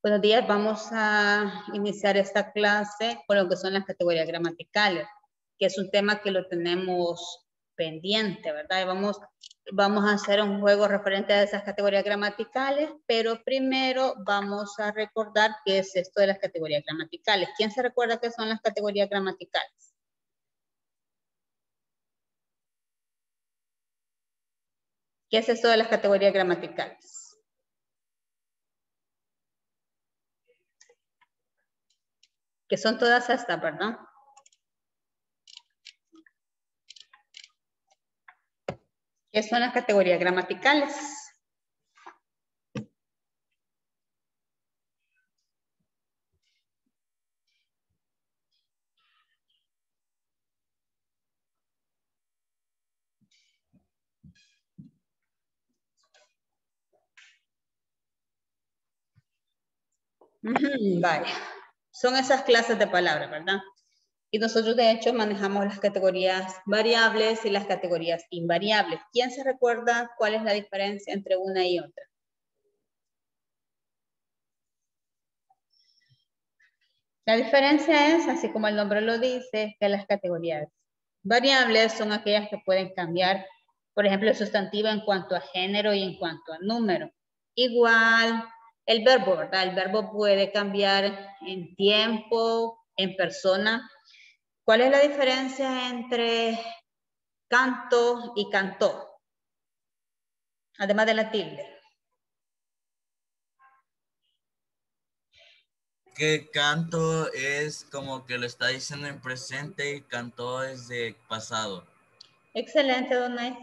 Buenos días, vamos a iniciar esta clase con lo que son las categorías gramaticales, que es un tema que lo tenemos pendiente, ¿verdad? Y vamos a hacer un juego referente a esas categorías gramaticales, pero primero vamos a recordar qué es esto de las categorías gramaticales. ¿Quién se recuerda qué son las categorías gramaticales? ¿Qué es esto de las categorías gramaticales? Que son todas estas, ¿verdad? ¿Qué son las categorías gramaticales? Vale. Son esas clases de palabras, ¿verdad? Y nosotros de hecho manejamos las categorías variables y las categorías invariables. ¿Quién se recuerda cuál es la diferencia entre una y otra? La diferencia es, así como el nombre lo dice, que las categorías variables son aquellas que pueden cambiar, por ejemplo, el sustantivo en cuanto a género y en cuanto a número. Igual el verbo, ¿verdad? El verbo puede cambiar en tiempo, en persona. ¿Cuál es la diferencia entre canto y cantó? Además de la tilde. Que canto es como que lo está diciendo en presente y cantó es de pasado. Excelente, Donay.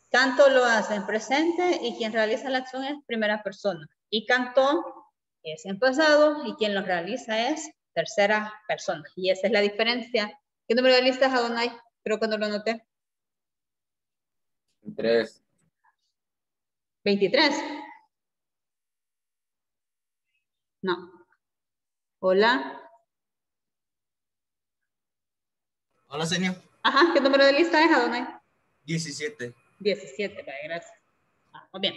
Canto lo hace en presente y quien realiza la acción es primera persona. Y cantó es en pasado y quien lo realiza es tercera persona. Y esa es la diferencia. ¿Qué número de listas, Adonai? Creo que no lo noté. 3. 23. No. Hola. Hola, señor. Ajá, ¿qué número de lista es, Adonai? 17. 17, vale, gracias. Muy bien.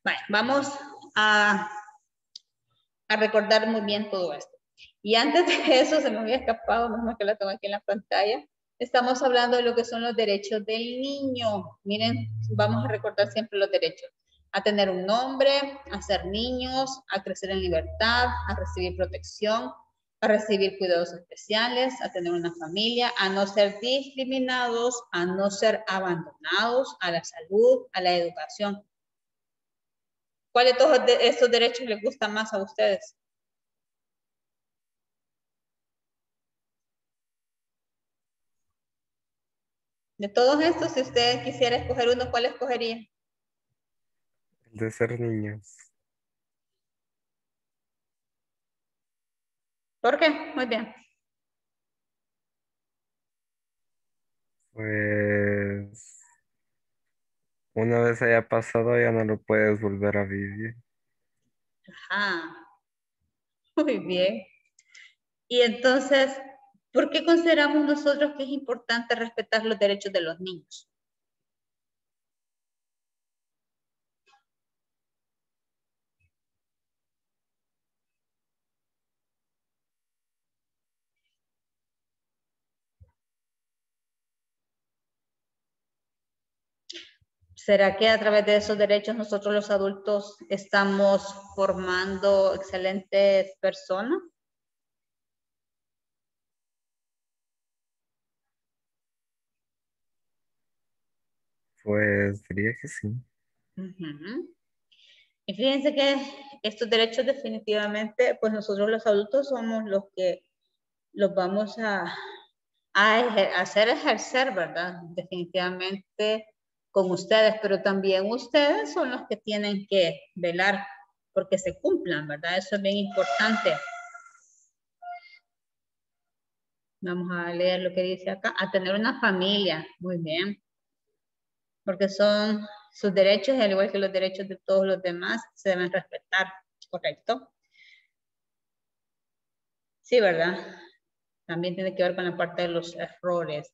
Vale, vamos a recordar muy bien todo esto. Y antes de eso, se me había escapado, menos que la tengo aquí en la pantalla. Estamos hablando de lo que son los derechos del niño. Miren, vamos a recordar siempre los derechos. A tener un nombre, a ser niños, a crecer en libertad, a recibir protección, a recibir cuidados especiales, a tener una familia, a no ser discriminados, a no ser abandonados, a la salud, a la educación. ¿Cuál de todos estos derechos les gusta más a ustedes? De todos estos, si usted quisiera escoger uno, ¿cuál escogería? El de ser niños. ¿Por qué? Muy bien. Pues una vez haya pasado ya no lo puedes volver a vivir. Ajá. Muy bien. Y entonces, ¿por qué consideramos nosotros que es importante respetar los derechos de los niños? ¿Será que a través de esos derechos nosotros los adultos estamos formando excelentes personas? Pues diría que sí. Y fíjense que estos derechos definitivamente, pues nosotros los adultos somos los que los vamos a hacer ejercer, ¿verdad? Definitivamente con ustedes, pero también ustedes son los que tienen que velar porque se cumplan, ¿verdad? Eso es bien importante. Vamos a leer lo que dice acá. A tener una familia, muy bien. Porque son sus derechos, y al igual que los derechos de todos los demás, se deben respetar, ¿correcto? Sí, ¿verdad? También tiene que ver con la parte de los errores.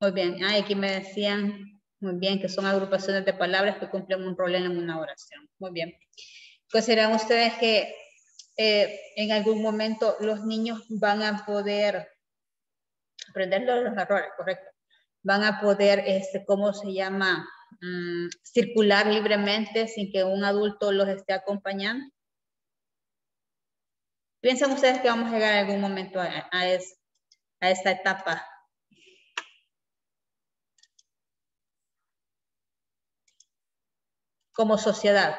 Muy bien. Aquí me decían, muy bien, que son agrupaciones de palabras que cumplen un rol en una oración. Muy bien. Consideran ustedes que en algún momento los niños van a poder aprender los errores, correcto. Van a poder, ¿cómo se llama? Circular libremente sin que un adulto los esté acompañando. ¿Piensan ustedes que vamos a llegar en algún momento a esta etapa? Como sociedad.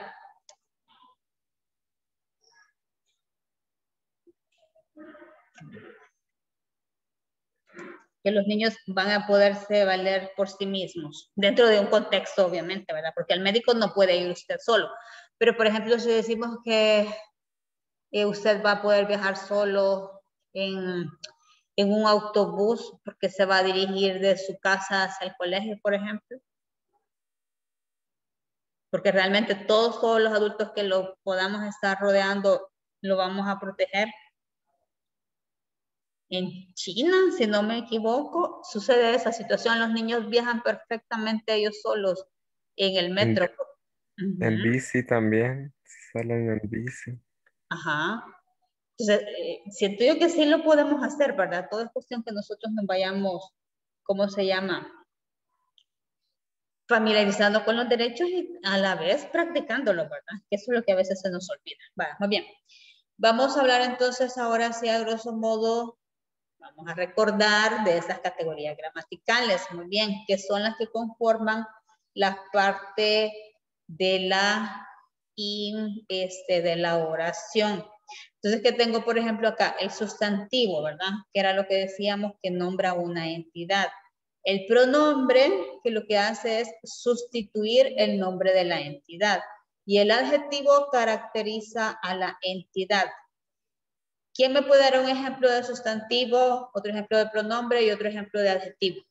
Que los niños van a poderse valer por sí mismos, dentro de un contexto, obviamente, ¿verdad? Porque al médico no puede ir usted solo. Pero, por ejemplo, si decimos que usted va a poder viajar solo en un autobús, porque se va a dirigir de su casa hacia el colegio, por ejemplo. Porque realmente todos los adultos que lo podamos estar rodeando, lo vamos a proteger. En China, si no me equivoco, sucede esa situación. Los niños viajan perfectamente ellos solos en el metro. En bici también, salen en bici. Ajá. Entonces, siento yo que sí lo podemos hacer, ¿verdad? Todo es cuestión que nosotros nos vayamos, ¿cómo se llama? Familiarizando con los derechos y a la vez practicándolo, ¿verdad? Que eso es lo que a veces se nos olvida. Vale, muy bien. Vamos a hablar entonces ahora sí a grosso modo. Vamos a recordar de esas categorías gramaticales, muy bien, que son las que conforman la parte de la, de la oración. Entonces, ¿qué tengo, por ejemplo, acá? El sustantivo, ¿verdad? Que era lo que decíamos que nombra una entidad. El pronombre, que lo que hace es sustituir el nombre de la entidad. Y el adjetivo caracteriza a la entidad. ¿Quién me puede dar un ejemplo de sustantivo, otro ejemplo de pronombre y otro ejemplo de adjetivo?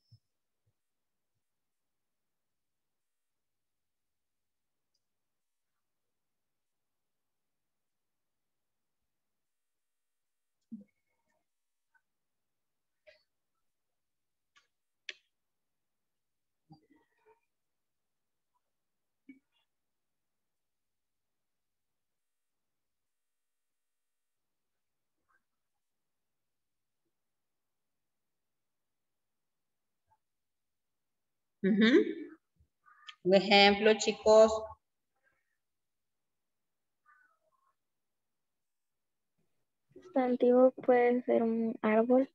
Un ejemplo, chicos. Sustantivo puede ser un árbol.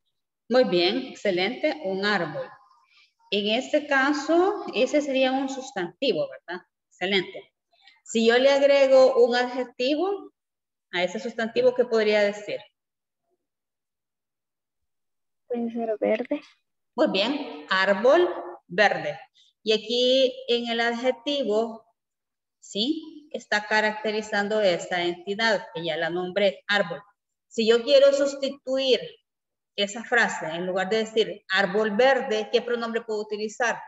Muy bien, excelente, un árbol. En este caso, ese sería un sustantivo, ¿verdad? Excelente. Si yo le agrego un adjetivo a ese sustantivo, ¿qué podría decir? Puede ser verde. Muy bien, árbol verde. Y aquí en el adjetivo, ¿sí? Está caracterizando esta entidad, que ya la nombré, árbol. Si yo quiero sustituir esa frase, en lugar de decir árbol verde, ¿qué pronombre puedo utilizar?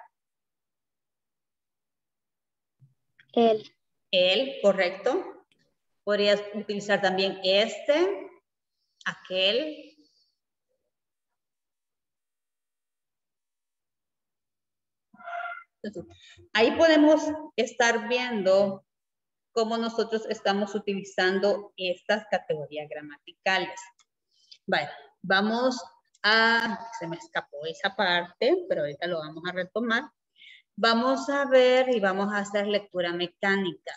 Él. Él, correcto. Podrías utilizar también este, aquel. Entonces, ahí podemos estar viendo cómo nosotros estamos utilizando estas categorías gramaticales. Vale, vamos a, se me escapó esa parte, pero ahorita lo vamos a retomar. Vamos a ver y vamos a hacer lectura mecánica.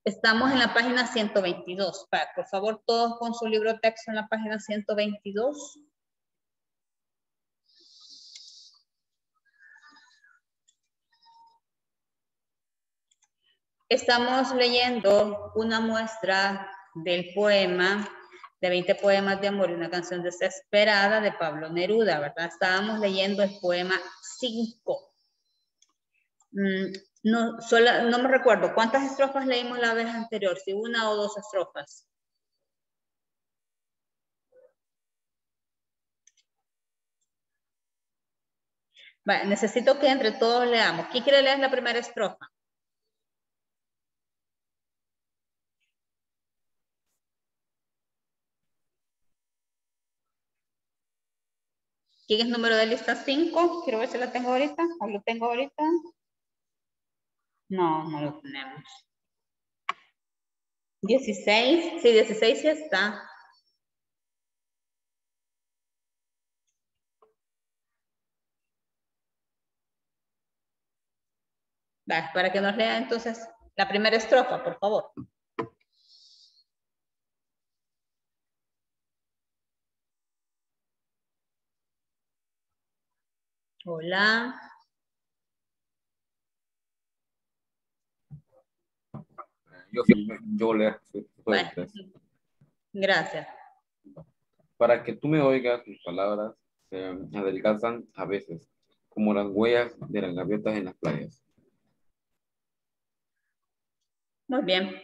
Estamos en la página 122. Por favor, todos con su libro de texto en la página 122. Estamos leyendo una muestra del poema de 20 poemas de amor y una canción desesperada de Pablo Neruda, ¿verdad? Estábamos leyendo el poema 5. No me recuerdo, ¿cuántas estrofas leímos la vez anterior? Si una o dos estrofas. Vale, necesito que entre todos leamos. ¿Quién quiere leer la primera estrofa? ¿Quién es número de lista 5? Quiero ver si la tengo ahorita. ¿O lo tengo ahorita? No, no lo tenemos. 16, sí, 16 sí está. Va, para que nos lea entonces la primera estrofa, por favor. Hola. Yo leo. Bueno, gracias. Para que tú me oigas, mis palabras se adelgazan a veces, como las huellas de las gaviotas en las playas. Muy bien,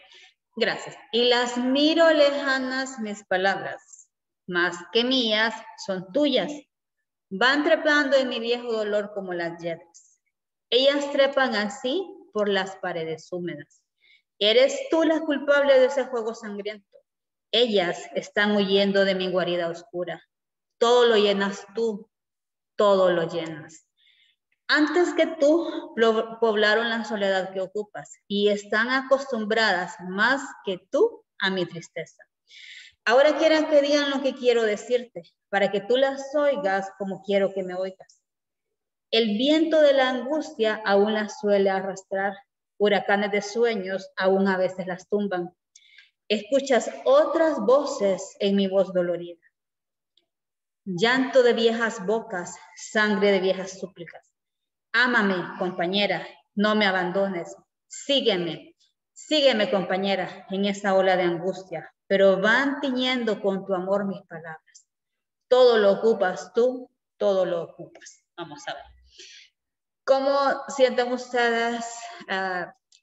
gracias. Y las miro lejanas mis palabras, más que mías son tuyas. Van trepando en mi viejo dolor como las yedras. Ellas trepan así por las paredes húmedas. Eres tú la culpable de ese juego sangriento. Ellas están huyendo de mi guarida oscura. Todo lo llenas tú, todo lo llenas. Antes que tú poblaron la soledad que ocupas y están acostumbradas más que tú a mi tristeza. Ahora quieren que digan lo que quiero decirte, para que tú las oigas como quiero que me oigas. El viento de la angustia aún las suele arrastrar, huracanes de sueños aún a veces las tumban. Escuchas otras voces en mi voz dolorida. Llanto de viejas bocas, sangre de viejas súplicas. Ámame, compañera, no me abandones. Sígueme, sígueme, compañera, en esa ola de angustia, pero van tiñendo con tu amor mis palabras. Todo lo ocupas tú, todo lo ocupas. Vamos a ver. ¿Cómo sienten ustedes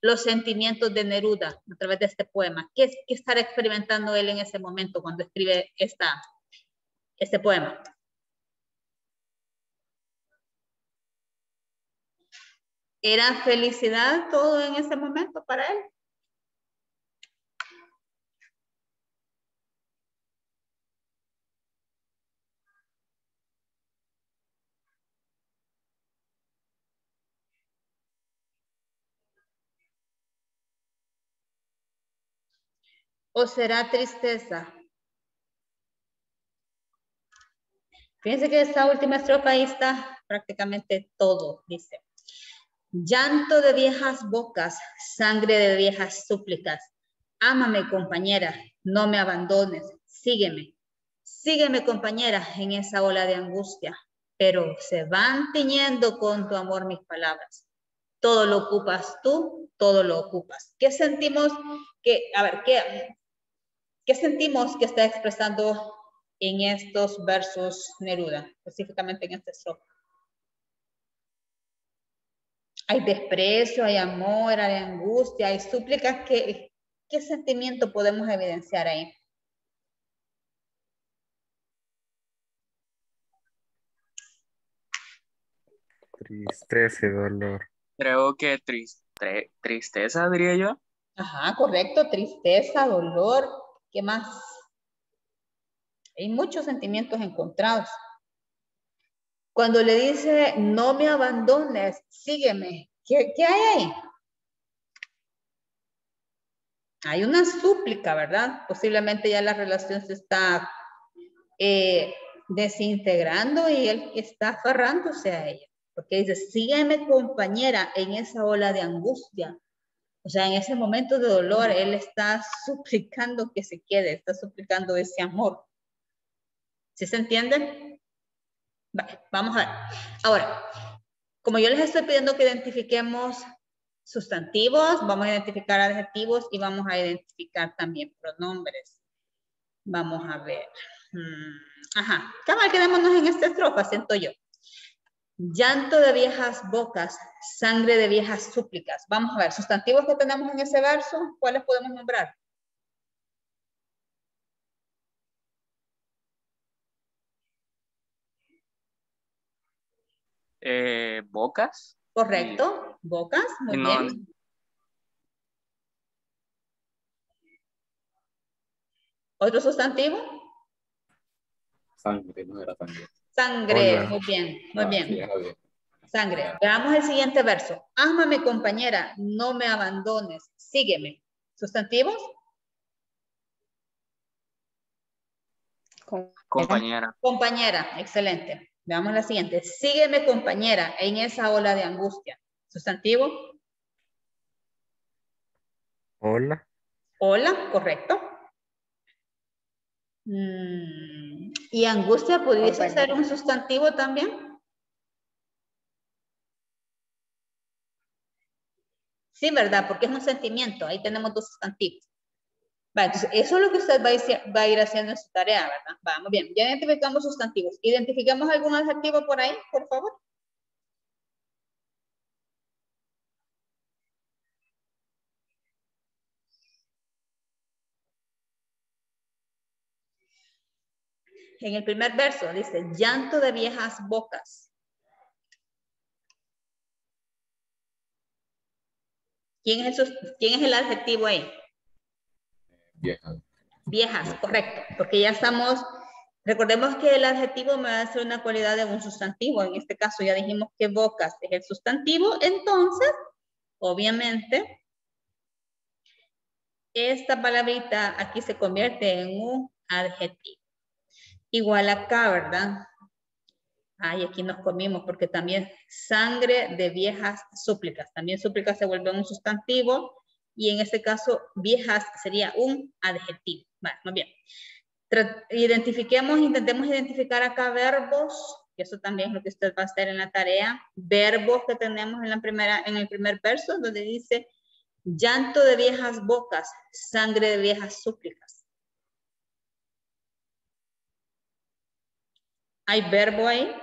los sentimientos de Neruda a través de este poema? ¿Qué estará experimentando él en ese momento cuando escribe este poema? ¿Era felicidad todo en ese momento para él? ¿O será tristeza? Fíjense que esta última estrofa ahí está prácticamente todo, dice. Llanto de viejas bocas, sangre de viejas súplicas. Ámame, compañera, no me abandones, sígueme. Sígueme, compañera, en esa ola de angustia, pero se van tiñendo con tu amor mis palabras. Todo lo ocupas tú, todo lo ocupas. ¿Qué sentimos ¿qué sentimos que está expresando en estos versos Neruda, específicamente en esta estrofa? Hay desprecio, hay amor, hay angustia, hay súplicas. ¿Qué sentimiento podemos evidenciar ahí? Tristeza y dolor. Creo que tristeza, diría yo. Ajá, correcto, tristeza, dolor, ¿qué más? Hay muchos sentimientos encontrados. Cuando le dice, no me abandones, sígueme, ¿qué hay ahí? Hay una súplica, ¿verdad? Posiblemente ya la relación se está desintegrando y él está aferrándose a ella. Porque dice, sígueme, compañera, en esa ola de angustia. O sea, en ese momento de dolor, él está suplicando que se quede, está suplicando ese amor. ¿Sí se entiende? Vale, vamos a ver. Ahora, como yo les estoy pidiendo que identifiquemos sustantivos, vamos a identificar adjetivos y vamos a identificar también pronombres. Vamos a ver. Ajá, cabal, quedémonos en esta estrofa, siento yo. Llanto de viejas bocas, sangre de viejas súplicas. Vamos a ver, sustantivos que tenemos en ese verso, ¿cuáles podemos nombrar? Bocas. Correcto, bocas, muy bien. ¿Otro sustantivo? Sangre, no era sangre. Sangre, Hola. muy bien, muy bien. Sí, Sangre. Veamos el siguiente verso. Ámame, compañera, no me abandones, sígueme. ¿Sustantivos? Compañera. Compañera, excelente. Veamos la siguiente. Sígueme, compañera, en esa ola de angustia. Sustantivo. Hola. Hola, correcto. ¿Y angustia pudiese ser un sustantivo también? Sí, ¿verdad? Porque es un sentimiento. Ahí tenemos dos sustantivos. Vale, entonces, eso es lo que usted va a ir haciendo en su tarea, ¿verdad? Vamos bien. Ya identificamos sustantivos. ¿Identificamos algún adjetivo por ahí, por favor? En el primer verso dice, llanto de viejas bocas. ¿Quién es el adjetivo ahí? Viejas. Viejas, correcto. Porque ya estamos, recordemos que el adjetivo me va a ser una cualidad de un sustantivo. En este caso ya dijimos que bocas es el sustantivo. Entonces, obviamente, esta palabrita aquí se convierte en un adjetivo. Igual acá, ¿verdad? Ay, aquí nos comimos porque también sangre de viejas súplicas. También súplicas se vuelve un sustantivo y en este caso viejas sería un adjetivo. Vale, muy bien. Intentemos identificar acá verbos, que eso también es lo que usted va a hacer en la tarea. Verbos que tenemos en el primer verso donde dice llanto de viejas bocas, sangre de viejas súplicas. ¿Hay verbo ahí?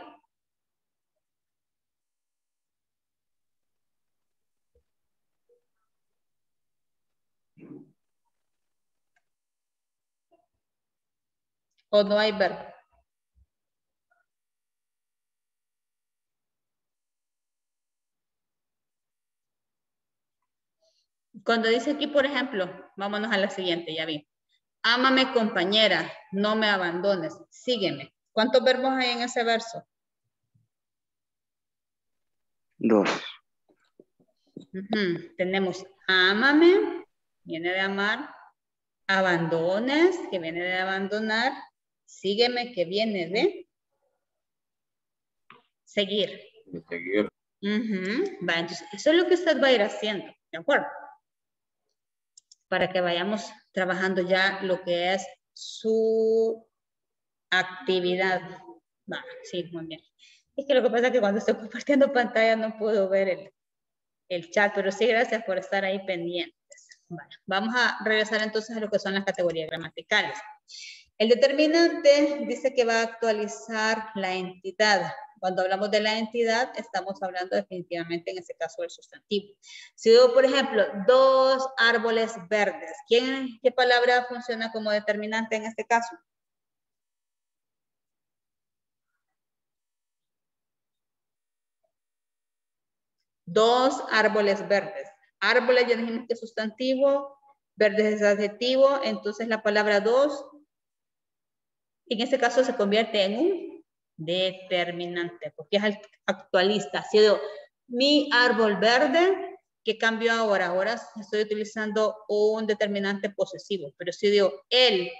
¿O no hay verbo? Cuando dice aquí, por ejemplo, vámonos a la siguiente, ya vi. Ámame, compañera, no me abandones, sígueme. ¿Cuántos verbos hay en ese verso? 2. Tenemos ámame, viene de amar, abandones, que viene de abandonar, sígueme, que viene de seguir. De seguir. Va, entonces, eso es lo que usted va a ir haciendo, ¿de acuerdo? Para que vayamos trabajando ya lo que es su actividad. Va, sí, muy bien. Es que lo que pasa es que cuando estoy compartiendo pantalla no puedo ver el chat, pero sí, gracias por estar ahí pendientes. Vale, vamos a regresar entonces a lo que son las categorías gramaticales. El determinante dice que va a actualizar la entidad. Cuando hablamos de la entidad, estamos hablando definitivamente en este caso del sustantivo. Si digo, por ejemplo, 2 árboles verdes, ¿qué palabra funciona como determinante en este caso? Dos árboles verdes. Árboles ya dijimos que es sustantivo, verdes es adjetivo, entonces la palabra 2 en este caso se convierte en un determinante, porque es actualista. Si digo, mi árbol verde, ¿qué cambió ahora? Ahora estoy utilizando un determinante posesivo, pero si digo el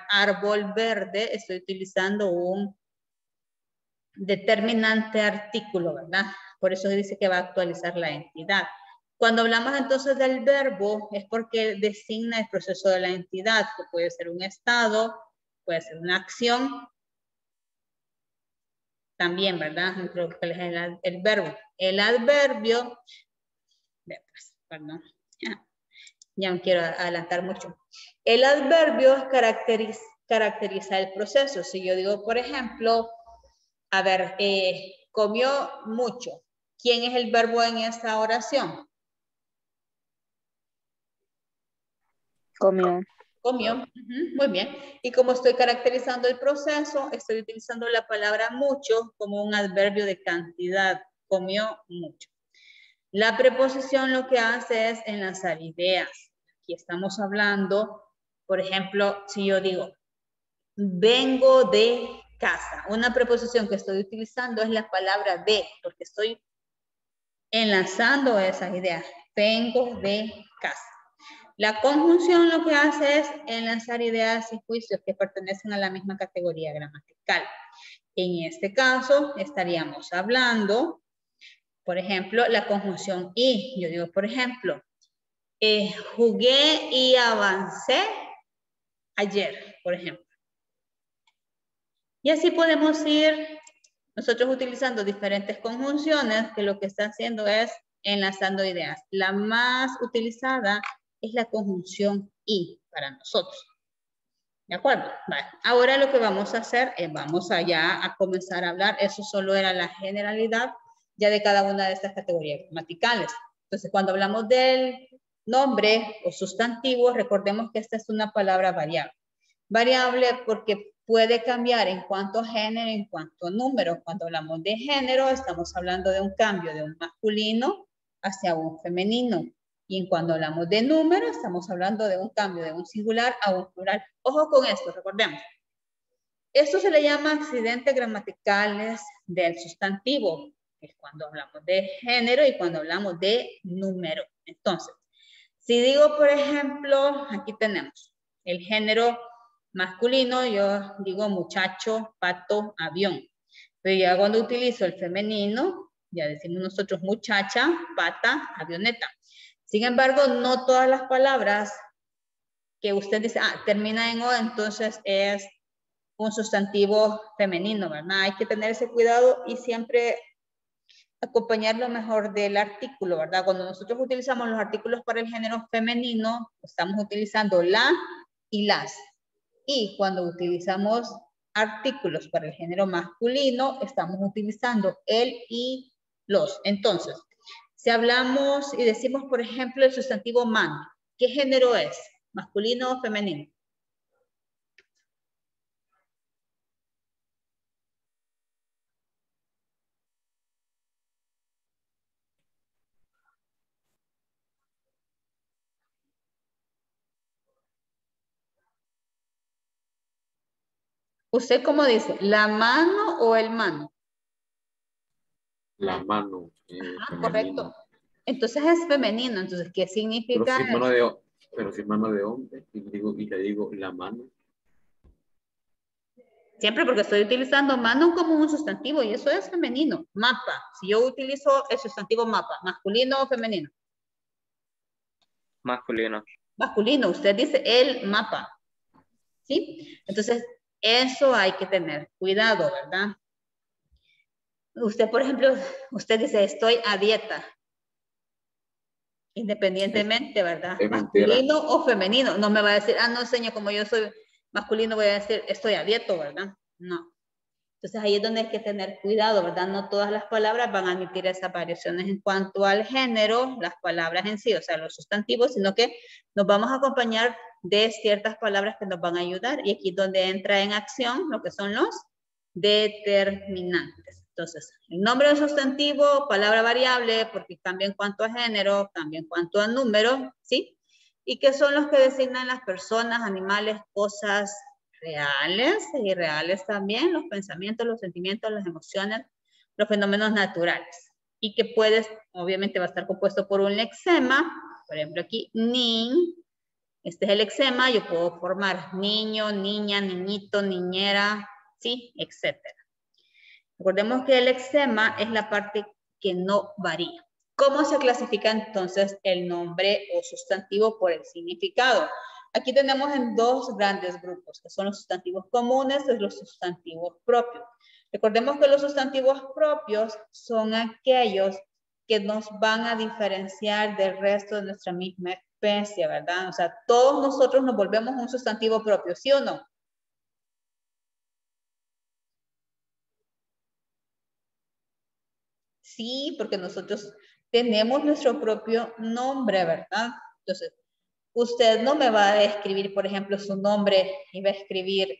árbol verde, estoy utilizando un determinante artículo, ¿verdad? Por eso dice que va a actualizar la entidad. Cuando hablamos entonces del verbo, es porque designa el proceso de la entidad, que puede ser un estado, puede ser una acción, también, ¿verdad? Creo que es el verbo. El adverbio, perdón, ya no quiero adelantar mucho. El adverbio caracteriza el proceso. Si yo digo, por ejemplo, a ver, comió mucho. ¿Quién es el verbo en esta oración? Comió. Comió, muy bien. Y como estoy caracterizando el proceso, estoy utilizando la palabra mucho como un adverbio de cantidad. Comió mucho. La preposición lo que hace es enlazar ideas. Aquí estamos hablando, por ejemplo, si yo digo, vengo de casa. Una preposición que estoy utilizando es la palabra de, porque estoy enlazando esas ideas. Vengo de casa. La conjunción lo que hace es enlazar ideas y juicios que pertenecen a la misma categoría gramatical. En este caso, estaríamos hablando, por ejemplo, la conjunción y. Yo digo, por ejemplo, jugué y avancé ayer, por ejemplo. Y así podemos ir nosotros utilizando diferentes conjunciones que lo que está haciendo es enlazando ideas. La más utilizada es la conjunción y para nosotros. ¿De acuerdo? Vale. Ahora lo que vamos a hacer es, vamos allá a comenzar a hablar. Eso solo era la generalidad ya de cada una de estas categorías gramaticales. Entonces, cuando hablamos del nombre o sustantivo, recordemos que esta es una palabra variable. Variable porque puede cambiar en cuanto a género, en cuanto a número. Cuando hablamos de género, estamos hablando de un cambio de un masculino hacia un femenino. Y cuando hablamos de número, estamos hablando de un cambio de un singular a un plural. Ojo con esto, recordemos. Esto se le llama accidentes gramaticales del sustantivo. Es cuando hablamos de género y cuando hablamos de número. Entonces, si digo, por ejemplo, aquí tenemos el género masculino, yo digo muchacho, pato, avión. Pero ya cuando utilizo el femenino, ya decimos nosotros muchacha, pata, avioneta. Sin embargo, no todas las palabras que usted dice, termina en O, entonces es un sustantivo femenino, ¿verdad? Hay que tener ese cuidado y siempre acompañarlo mejor del artículo, ¿verdad? Cuando nosotros utilizamos los artículos para el género femenino, estamos utilizando la y las. Y cuando utilizamos artículos para el género masculino, estamos utilizando el y los. Entonces, si hablamos y decimos, por ejemplo, el sustantivo man, ¿qué género es? ¿Masculino o femenino? ¿Usted cómo dice? ¿La mano o el mano? La mano. Correcto. Entonces es femenino. Entonces, ¿qué significa? Pero si mano de hombre, y le digo la mano. Siempre porque estoy utilizando mano como un sustantivo y eso es femenino. Mapa. Si yo utilizo el sustantivo mapa, ¿masculino o femenino? Masculino. Masculino. Usted dice el mapa. ¿Sí? Entonces, eso hay que tener cuidado, ¿verdad? Usted, por ejemplo, usted dice, estoy a dieta. Independientemente, ¿verdad? Masculino o femenino. No me va a decir, no, señor, como yo soy masculino, voy a decir, estoy a dieta, ¿verdad? No. Entonces, ahí es donde hay que tener cuidado, ¿verdad? No todas las palabras van a admitir esas variaciones en cuanto al género, las palabras en sí, o sea, los sustantivos, sino que nos vamos a acompañar de ciertas palabras que nos van a ayudar. Y aquí es donde entra en acción lo que son los determinantes. Entonces, el nombre del sustantivo, palabra variable, porque cambia en cuanto a género, cambia en cuanto a número, ¿sí? Y que son los que designan las personas, animales, cosas reales e irreales también, los pensamientos, los sentimientos, las emociones, los fenómenos naturales. Y que puedes, obviamente va a estar compuesto por un lexema, por ejemplo aquí, nin, este es el lexema, yo puedo formar niño, niña, niñito, niñera, ¿sí? Etcétera. Recordemos que el lexema es la parte que no varía. ¿Cómo se clasifica entonces el nombre o sustantivo por el significado? Aquí tenemos en dos grandes grupos, que son los sustantivos comunes y los sustantivos propios. Recordemos que los sustantivos propios son aquellos que nos van a diferenciar del resto de nuestra misma especie, ¿verdad? O sea, todos nosotros nos volvemos un sustantivo propio, ¿sí o no? Sí, porque nosotros tenemos nuestro propio nombre, ¿verdad? Entonces, usted no me va a escribir, por ejemplo, su nombre y va a escribir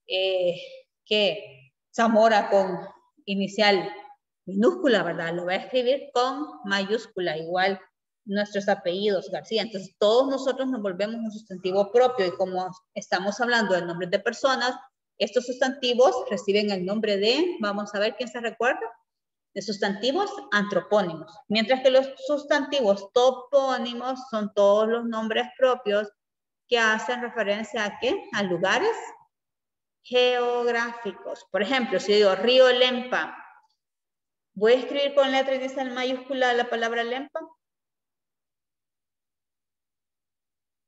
que Zamora con inicial minúscula, ¿verdad? Lo va a escribir con mayúscula, igual nuestros apellidos, García. Entonces, todos nosotros nos volvemos un sustantivo propio y como estamos hablando de nombres de personas, estos sustantivos reciben el nombre de, vamos a ver quién se recuerda, de sustantivos antropónimos, mientras que los sustantivos topónimos son todos los nombres propios que hacen referencia a ¿qué? A lugares geográficos. Por ejemplo, si yo digo río Lempa, ¿voy a escribir con letra inicial mayúscula la palabra Lempa?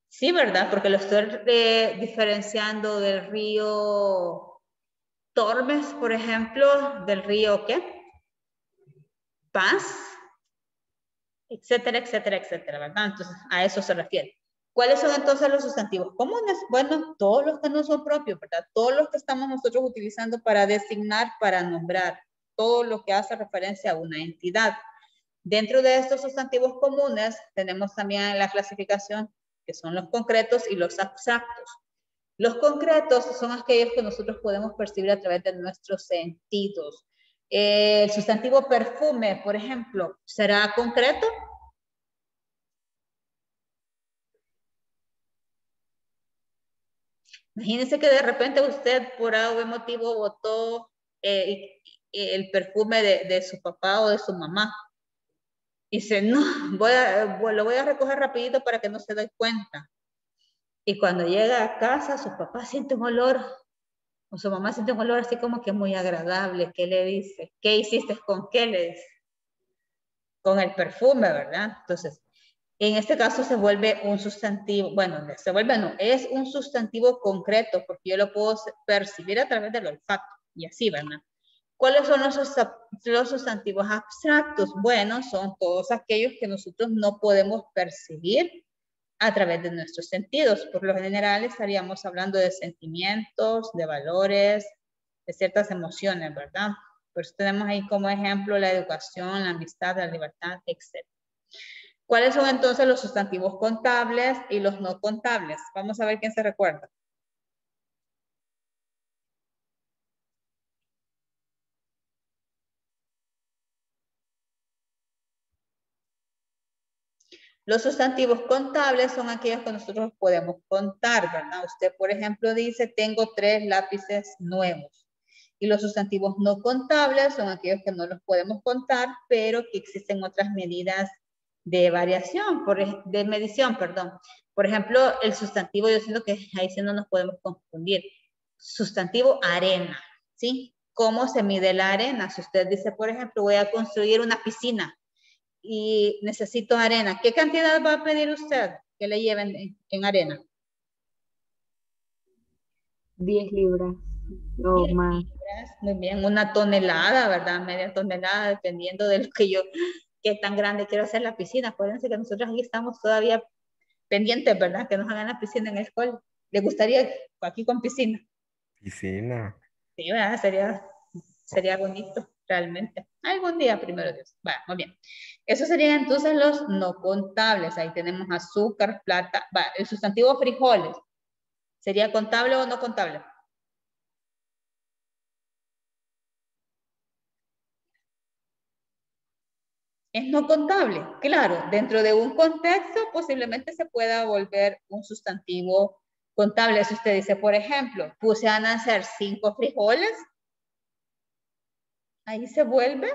Sí, ¿verdad? Porque lo estoy diferenciando del río Tormes, por ejemplo, del río ¿qué? Paz, etcétera, etcétera, etcétera, ¿verdad? Entonces, a eso se refiere. ¿Cuáles son entonces los sustantivos comunes? Bueno, todos los que no son propios, ¿verdad? Todos los que estamos nosotros utilizando para designar, para nombrar, todo lo que hace referencia a una entidad. Dentro de estos sustantivos comunes tenemos también la clasificación que son los concretos y los abstractos. Los concretos son aquellos que nosotros podemos percibir a través de nuestros sentidos. El sustantivo perfume, por ejemplo, ¿será concreto? Imagínense que de repente usted por algún motivo botó el perfume de su papá o de su mamá. Y dice, no, lo voy a recoger rapidito para que no se dé cuenta. Y cuando llega a casa, su papá siente un olor, o su mamá siente un olor así como que muy agradable. ¿Qué le dice? ¿Qué hiciste con qué le dice? Con el perfume, ¿verdad? Entonces, en este caso se vuelve un sustantivo, bueno, se vuelve no, es un sustantivo concreto, porque yo lo puedo percibir a través del olfato, y así, ¿verdad? ¿Cuáles son los sustantivos abstractos? Bueno, son todos aquellos que nosotros no podemos percibir a través de nuestros sentidos. Por lo general estaríamos hablando de sentimientos, de valores, de ciertas emociones, ¿verdad? Por eso tenemos ahí como ejemplo la educación, la amistad, la libertad, etc. ¿Cuáles son entonces los sustantivos contables y los no contables? Vamos a ver quién se recuerda. Los sustantivos contables son aquellos que nosotros podemos contar, ¿verdad? Usted, por ejemplo, dice, tengo 3 lápices nuevos. Y los sustantivos no contables son aquellos que no los podemos contar, pero que existen otras medidas de variación, de medición, perdón. Por ejemplo, el sustantivo, yo siento que ahí sí no nos podemos confundir. Sustantivo arena, ¿sí? ¿Cómo se mide la arena? Si usted dice, por ejemplo, voy a construir una piscina y necesito arena, ¿qué cantidad va a pedir usted que le lleven en arena? 10 libras o 10 más. libras, muy bien, una tonelada, ¿verdad? Media tonelada, dependiendo de lo que yo, qué tan grande quiero hacer la piscina. Acuérdense que nosotros aquí estamos todavía pendientes, ¿verdad? Que nos hagan la piscina en la escuela. ¿Le gustaría aquí con piscina? Piscina. Sí, ¿verdad? Sería bonito, realmente. Algún día, primero Dios. Va, muy bien. Esos serían entonces los no contables. Ahí tenemos azúcar, plata. Va, el sustantivo frijoles. ¿Sería contable o no contable? Es no contable. Claro, dentro de un contexto posiblemente se pueda volver un sustantivo contable. Si usted dice, por ejemplo, puse a nacer 5 frijoles, ahí se vuelve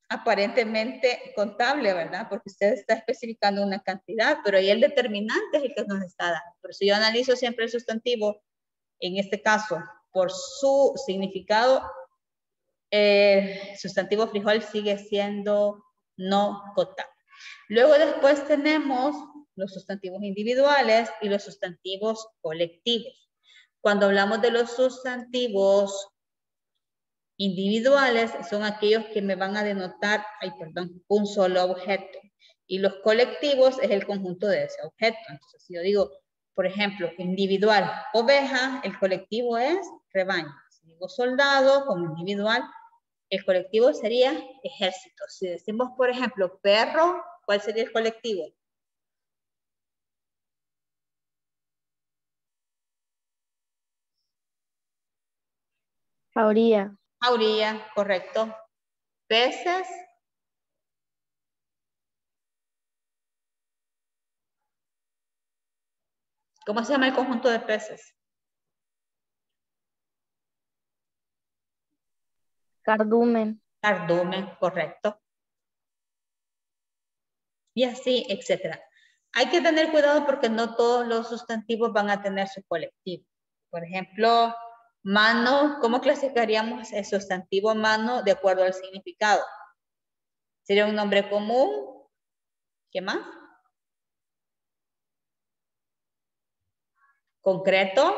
aparentemente contable, ¿verdad? Porque usted está especificando una cantidad, pero ahí el determinante es el que nos está dando. Por eso yo analizo siempre el sustantivo, en este caso, por su significado, el sustantivo frijol sigue siendo no contable. Luego después tenemos los sustantivos individuales y los sustantivos colectivos. Cuando hablamos de los sustantivos individuales, son aquellos que me van a denotar, un solo objeto. Y los colectivos es el conjunto de ese objeto. Entonces, si yo digo, por ejemplo, individual, oveja, el colectivo es rebaño. Si digo soldado, como individual, el colectivo sería ejército. Si decimos, por ejemplo, perro, ¿cuál sería el colectivo? Jauría. Jauría, correcto. Peces. ¿Cómo se llama el conjunto de peces? Cardumen. Cardumen, correcto. Y así, etcétera. Hay que tener cuidado porque no todos los sustantivos van a tener su colectivo. Por ejemplo, mano, ¿cómo clasificaríamos el sustantivo mano de acuerdo al significado? ¿Sería un nombre común? ¿Qué más? Concreto.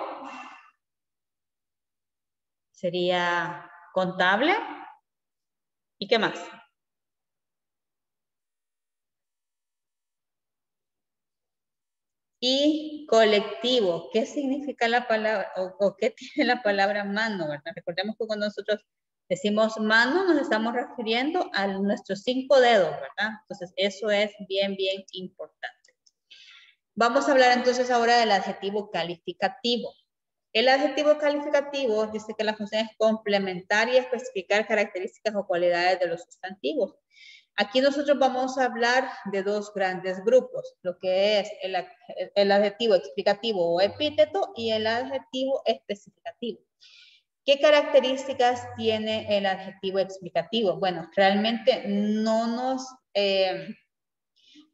Sería contable. ¿Y qué más? Y colectivo. ¿Qué significa la palabra o qué tiene la palabra mano, ¿verdad? Recordemos que cuando nosotros decimos mano nos estamos refiriendo a nuestros 5 dedos, ¿verdad? Entonces eso es bien, bien importante. Vamos a hablar entonces ahora del adjetivo calificativo. El adjetivo calificativo dice que la función es complementar y especificar características o cualidades de los sustantivos. Aquí nosotros vamos a hablar de 2 grandes grupos, lo que es el adjetivo explicativo o epíteto y el adjetivo especificativo. ¿Qué características tiene el adjetivo explicativo? Bueno, realmente no nos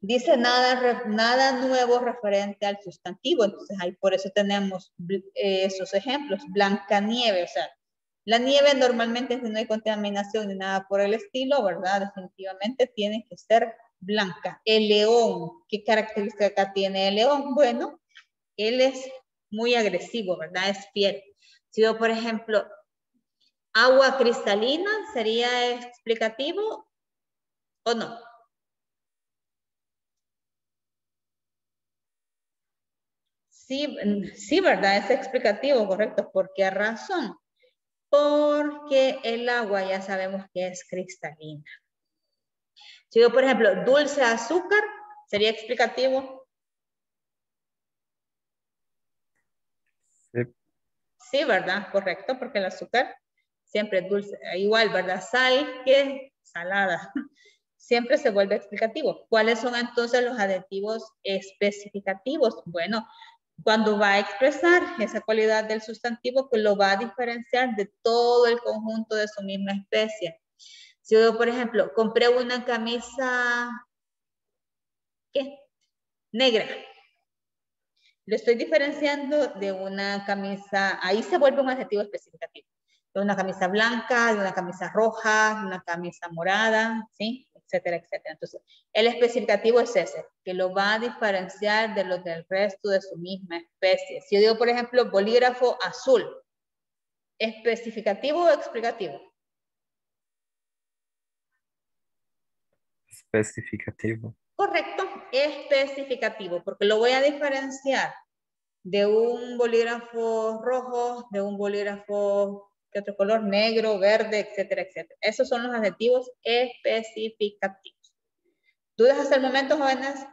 dice nada nuevo referente al sustantivo, entonces ahí por eso tenemos esos ejemplos. Blancanieve, o sea, la nieve normalmente si no hay contaminación ni nada por el estilo, ¿verdad? Definitivamente tiene que ser blanca. El león, ¿qué característica tiene el león? Bueno, él es muy agresivo, ¿verdad? Es fiel. Si yo, por ejemplo, agua cristalina, ¿sería explicativo o no? Sí, ¿verdad? Es explicativo, correcto. ¿Por qué razón? Porque el agua ya sabemos que es cristalina. Si yo, por ejemplo, dulce azúcar, ¿sería explicativo? Sí. Sí, ¿verdad? Correcto, porque el azúcar siempre es dulce. Igual, ¿verdad? Sal que salada. Siempre se vuelve explicativo. ¿Cuáles son entonces los adjetivos especificativos? Bueno, cuando va a expresar esa cualidad del sustantivo que lo va a diferenciar de todo el conjunto de su misma especie. Si yo, por ejemplo, compré una camisa, ¿qué? Negra. Lo estoy diferenciando de una camisa, ahí se vuelve un adjetivo especificativo. De una camisa blanca, de una camisa roja, de una camisa morada, ¿sí? Etcétera, etcétera. Entonces, el especificativo es ese, que lo va a diferenciar de los del resto de su misma especie. Si yo digo, por ejemplo, bolígrafo azul, ¿especificativo o explicativo? Especificativo. Correcto, especificativo, porque lo voy a diferenciar de un bolígrafo rojo, de un bolígrafo de otro color, negro, verde, etcétera, etcétera. Esos son los adjetivos especificativos. ¿Dudas hasta el momento, jóvenes?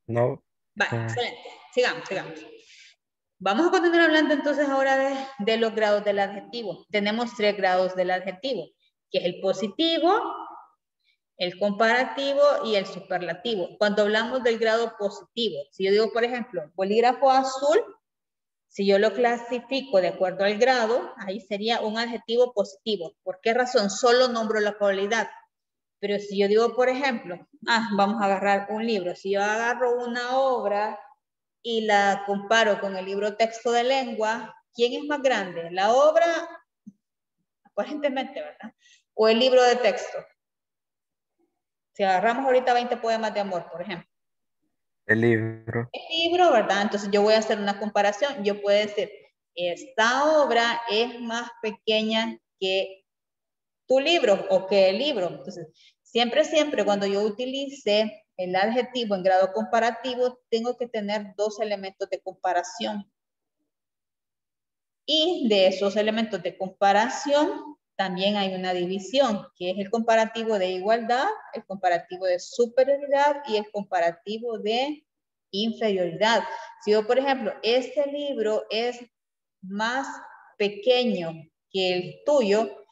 No. Vale, excelente. Sigamos. Vamos a continuar hablando entonces ahora de los grados del adjetivo. Tenemos 3 grados del adjetivo, que es el positivo, el comparativo y el superlativo. Cuando hablamos del grado positivo, si yo digo, por ejemplo, bolígrafo azul, si yo lo clasifico de acuerdo al grado, ahí sería un adjetivo positivo. ¿Por qué razón? Solo nombro la cualidad. Pero si yo digo, por ejemplo, vamos a agarrar un libro. Si yo agarro una obra y la comparo con el libro texto de lengua, ¿quién es más grande? ¿La obra? Aparentemente, ¿verdad? ¿O el libro de texto? Si agarramos ahorita 20 poemas de amor, por ejemplo. El libro. El libro, ¿verdad? Entonces yo voy a hacer una comparación. Yo puedo decir, esta obra es más pequeña que tu libro o que el libro. Entonces, siempre cuando yo utilice el adjetivo en grado comparativo, tengo que tener 2 elementos de comparación. Y de esos elementos de comparación, también hay una división, que es el comparativo de igualdad, el comparativo de superioridad y el comparativo de inferioridad. Si yo, por ejemplo, este libro es más pequeño que el tuyo,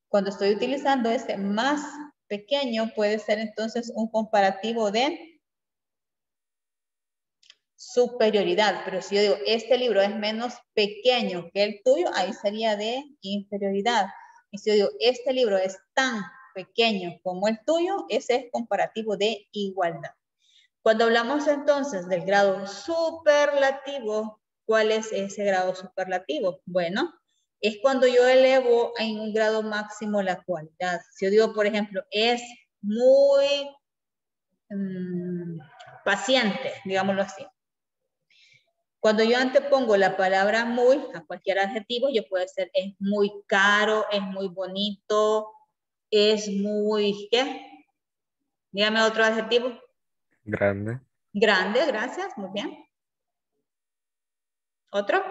cuando estoy utilizando este más pequeño, puede ser entonces un comparativo de superioridad, pero si yo digo, este libro es menos pequeño que el tuyo, ahí sería de inferioridad. Y si yo digo, este libro es tan pequeño como el tuyo, ese es comparativo de igualdad. Cuando hablamos entonces del grado superlativo, ¿cuál es ese grado superlativo? Bueno, es cuando yo elevo en un grado máximo la cualidad. Si yo digo, por ejemplo, es muy paciente, digámoslo así. Cuando yo antepongo la palabra muy a cualquier adjetivo, yo puedo decir es muy caro, es muy bonito, es muy, ¿qué? Dígame otro adjetivo. Grande. Grande, gracias, muy bien. ¿Otro?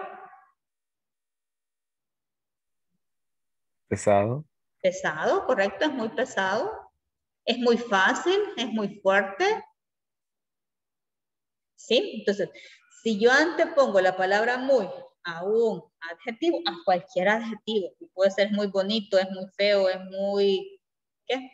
Pesado. Pesado, correcto, es muy pesado. Es muy fácil, es muy fuerte. ¿Sí? Entonces, si yo antepongo la palabra muy a un adjetivo, a cualquier adjetivo, puede ser muy bonito, es muy feo, es muy, ¿qué?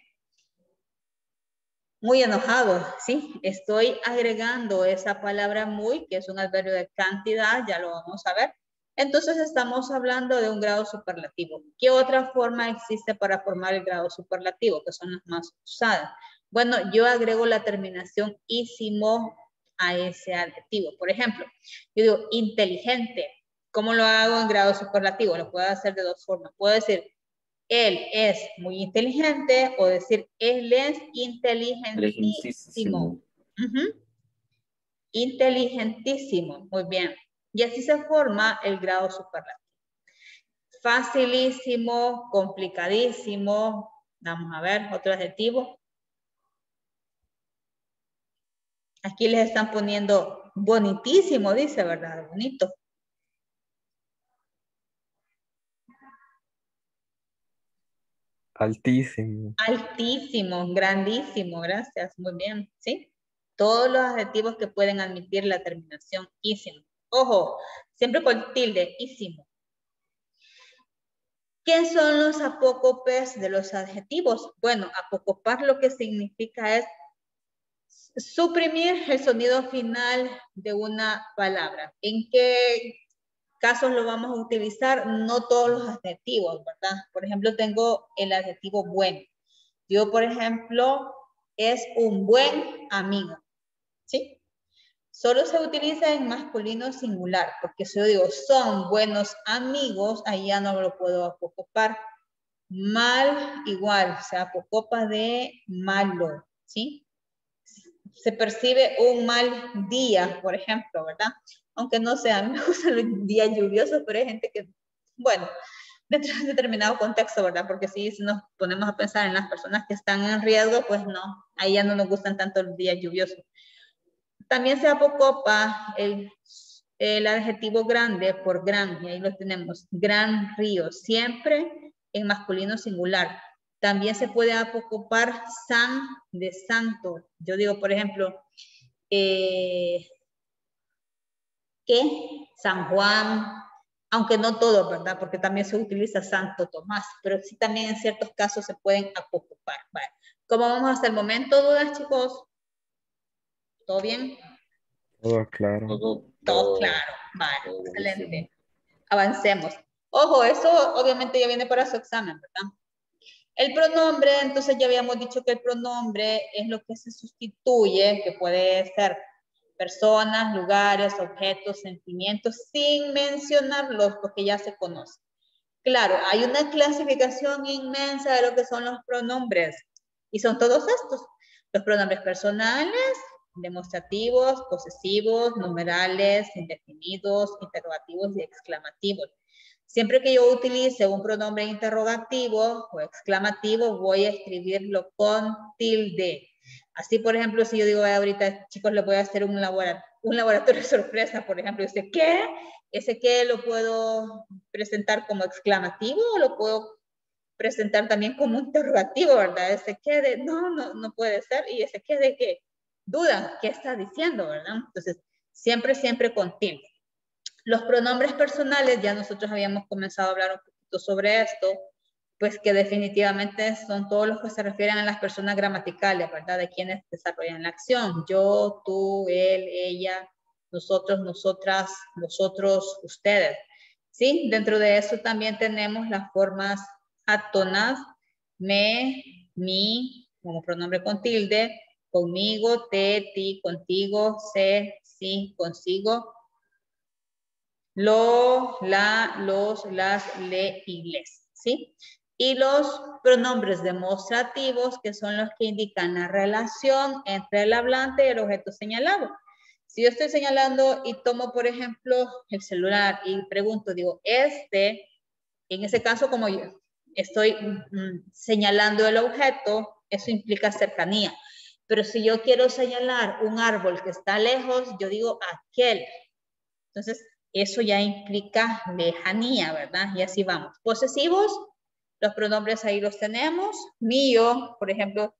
Muy enojado, ¿sí? Estoy agregando esa palabra muy, que es un adverbio de cantidad, ya lo vamos a ver. Entonces estamos hablando de un grado superlativo. ¿Qué otra forma existe para formar el grado superlativo? Que son las más usadas. Bueno, yo agrego la terminación ísimo a ese adjetivo. Por ejemplo, yo digo inteligente. ¿Cómo lo hago en grado superlativo? Lo puedo hacer de dos formas. Puedo decir, él es muy inteligente, o decir, él es inteligentísimo. Inteligentísimo, muy bien. Y así se forma el grado superlativo. Facilísimo, complicadísimo. Vamos a ver, otro adjetivo. Aquí les están poniendo bonitísimo, dice, ¿verdad? Bonito. Altísimo. Altísimo, grandísimo, gracias, muy bien, ¿sí? Todos los adjetivos que pueden admitir la terminación ísimo. Ojo, siempre con tilde, ísimo. ¿Qué son los apócopes de los adjetivos? Bueno, apocopar lo que significa es suprimir el sonido final de una palabra. ¿En qué casos lo vamos a utilizar? No todos los adjetivos, ¿verdad? Por ejemplo, tengo el adjetivo bueno. Yo, por ejemplo, es un buen amigo, ¿sí? Solo se utiliza en masculino singular, porque si yo digo son buenos amigos, ahí ya no lo puedo apocopar. Mal, igual, se apocopa de malo, ¿sí? Se percibe un mal día, por ejemplo, ¿verdad? Aunque no sea, a mí me gustan los días lluviosos, pero hay gente que, bueno, dentro de determinado contexto, ¿verdad? Porque si nos ponemos a pensar en las personas que están en riesgo, pues no, ahí ya no nos gustan tanto los días lluviosos. También se apocopa el adjetivo grande por gran, y ahí lo tenemos, gran río, siempre en masculino singular. También se puede apocopar san de santo. Yo digo, por ejemplo, ¿qué? San Juan, aunque no todo, ¿verdad? Porque también se utiliza Santo Tomás, pero sí también en ciertos casos se pueden apocopar. Vale. ¿Cómo vamos hasta el momento? ¿Dudas, chicos? ¿Todo bien? Todo claro. Todo claro. Vale, excelente. Avancemos. Ojo, eso obviamente ya viene para su examen, ¿verdad? El pronombre, entonces ya habíamos dicho que el pronombre es lo que se sustituye, que puede ser personas, lugares, objetos, sentimientos, sin mencionarlos porque ya se conocen. Claro, hay una clasificación inmensa de lo que son los pronombres y son todos estos. Los pronombres personales, demostrativos, posesivos, numerales, indefinidos, interrogativos y exclamativos. Siempre que yo utilice un pronombre interrogativo o exclamativo, voy a escribirlo con tilde. Así, por ejemplo, si yo digo ahorita, chicos, les voy a hacer un laboratorio de sorpresa, por ejemplo, dice, ¿qué? ¿Ese qué lo puedo presentar como exclamativo o lo puedo presentar también como interrogativo, ¿verdad? Ese qué de, no puede ser, y ese qué de qué, duda, ¿qué está diciendo, verdad? Entonces, siempre con tilde. Los pronombres personales, ya nosotros habíamos comenzado a hablar un poquito sobre esto, pues que definitivamente son todos los que se refieren a las personas gramaticales, ¿verdad? De quienes desarrollan la acción. Yo, tú, él, ella, nosotros, nosotras, vosotros, ustedes. ¿Sí? Dentro de eso también tenemos las formas átonas, me, mi, como pronombre con tilde, conmigo, te, ti, contigo, se, sí, consigo, lo, la, los, las, le y les, ¿sí? Y los pronombres demostrativos, que son los que indican la relación entre el hablante y el objeto señalado. Si yo estoy señalando y tomo, por ejemplo, el celular y pregunto, digo, en ese caso, como yo estoy señalando el objeto, eso implica cercanía. Pero si yo quiero señalar un árbol que está lejos, yo digo aquel. Entonces, eso ya implica lejanía, ¿verdad? Y así vamos. Posesivos, los pronombres ahí los tenemos. Mío, por ejemplo,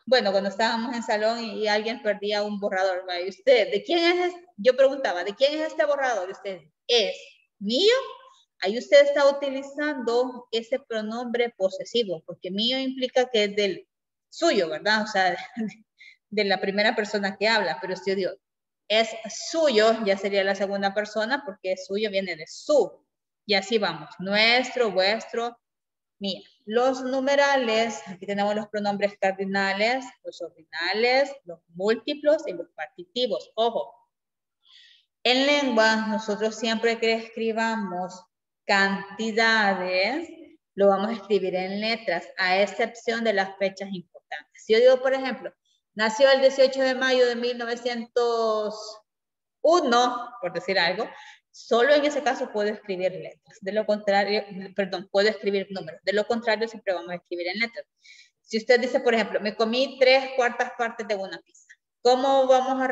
bueno, cuando estábamos en salón y alguien perdía un borrador, ¿verdad? Y usted, ¿de quién es? Yo preguntaba, ¿de quién es este borrador? Y usted, ¿es mío? Ahí usted está utilizando ese pronombre posesivo, porque mío implica que es del suyo, ¿verdad? O sea, de la primera persona que habla, pero si yo digo, es suyo, ya sería la segunda persona, porque es suyo viene de su. Y así vamos, nuestro, vuestro, mío. Los numerales, aquí tenemos los pronombres cardinales, los ordinales, los múltiplos y los partitivos. Ojo, en lengua, nosotros siempre que escribamos cantidades, lo vamos a escribir en letras, a excepción de las fechas importantes. Si yo digo, por ejemplo, nació el 18 de mayo de 1901, por decir algo, solo en ese caso puedo escribir letras. De lo contrario, perdón, puedo escribir números. De lo contrario, siempre vamos a escribir en letras. Si usted dice, por ejemplo, me comí 3/4 partes de una pizza. ¿Cómo vamos a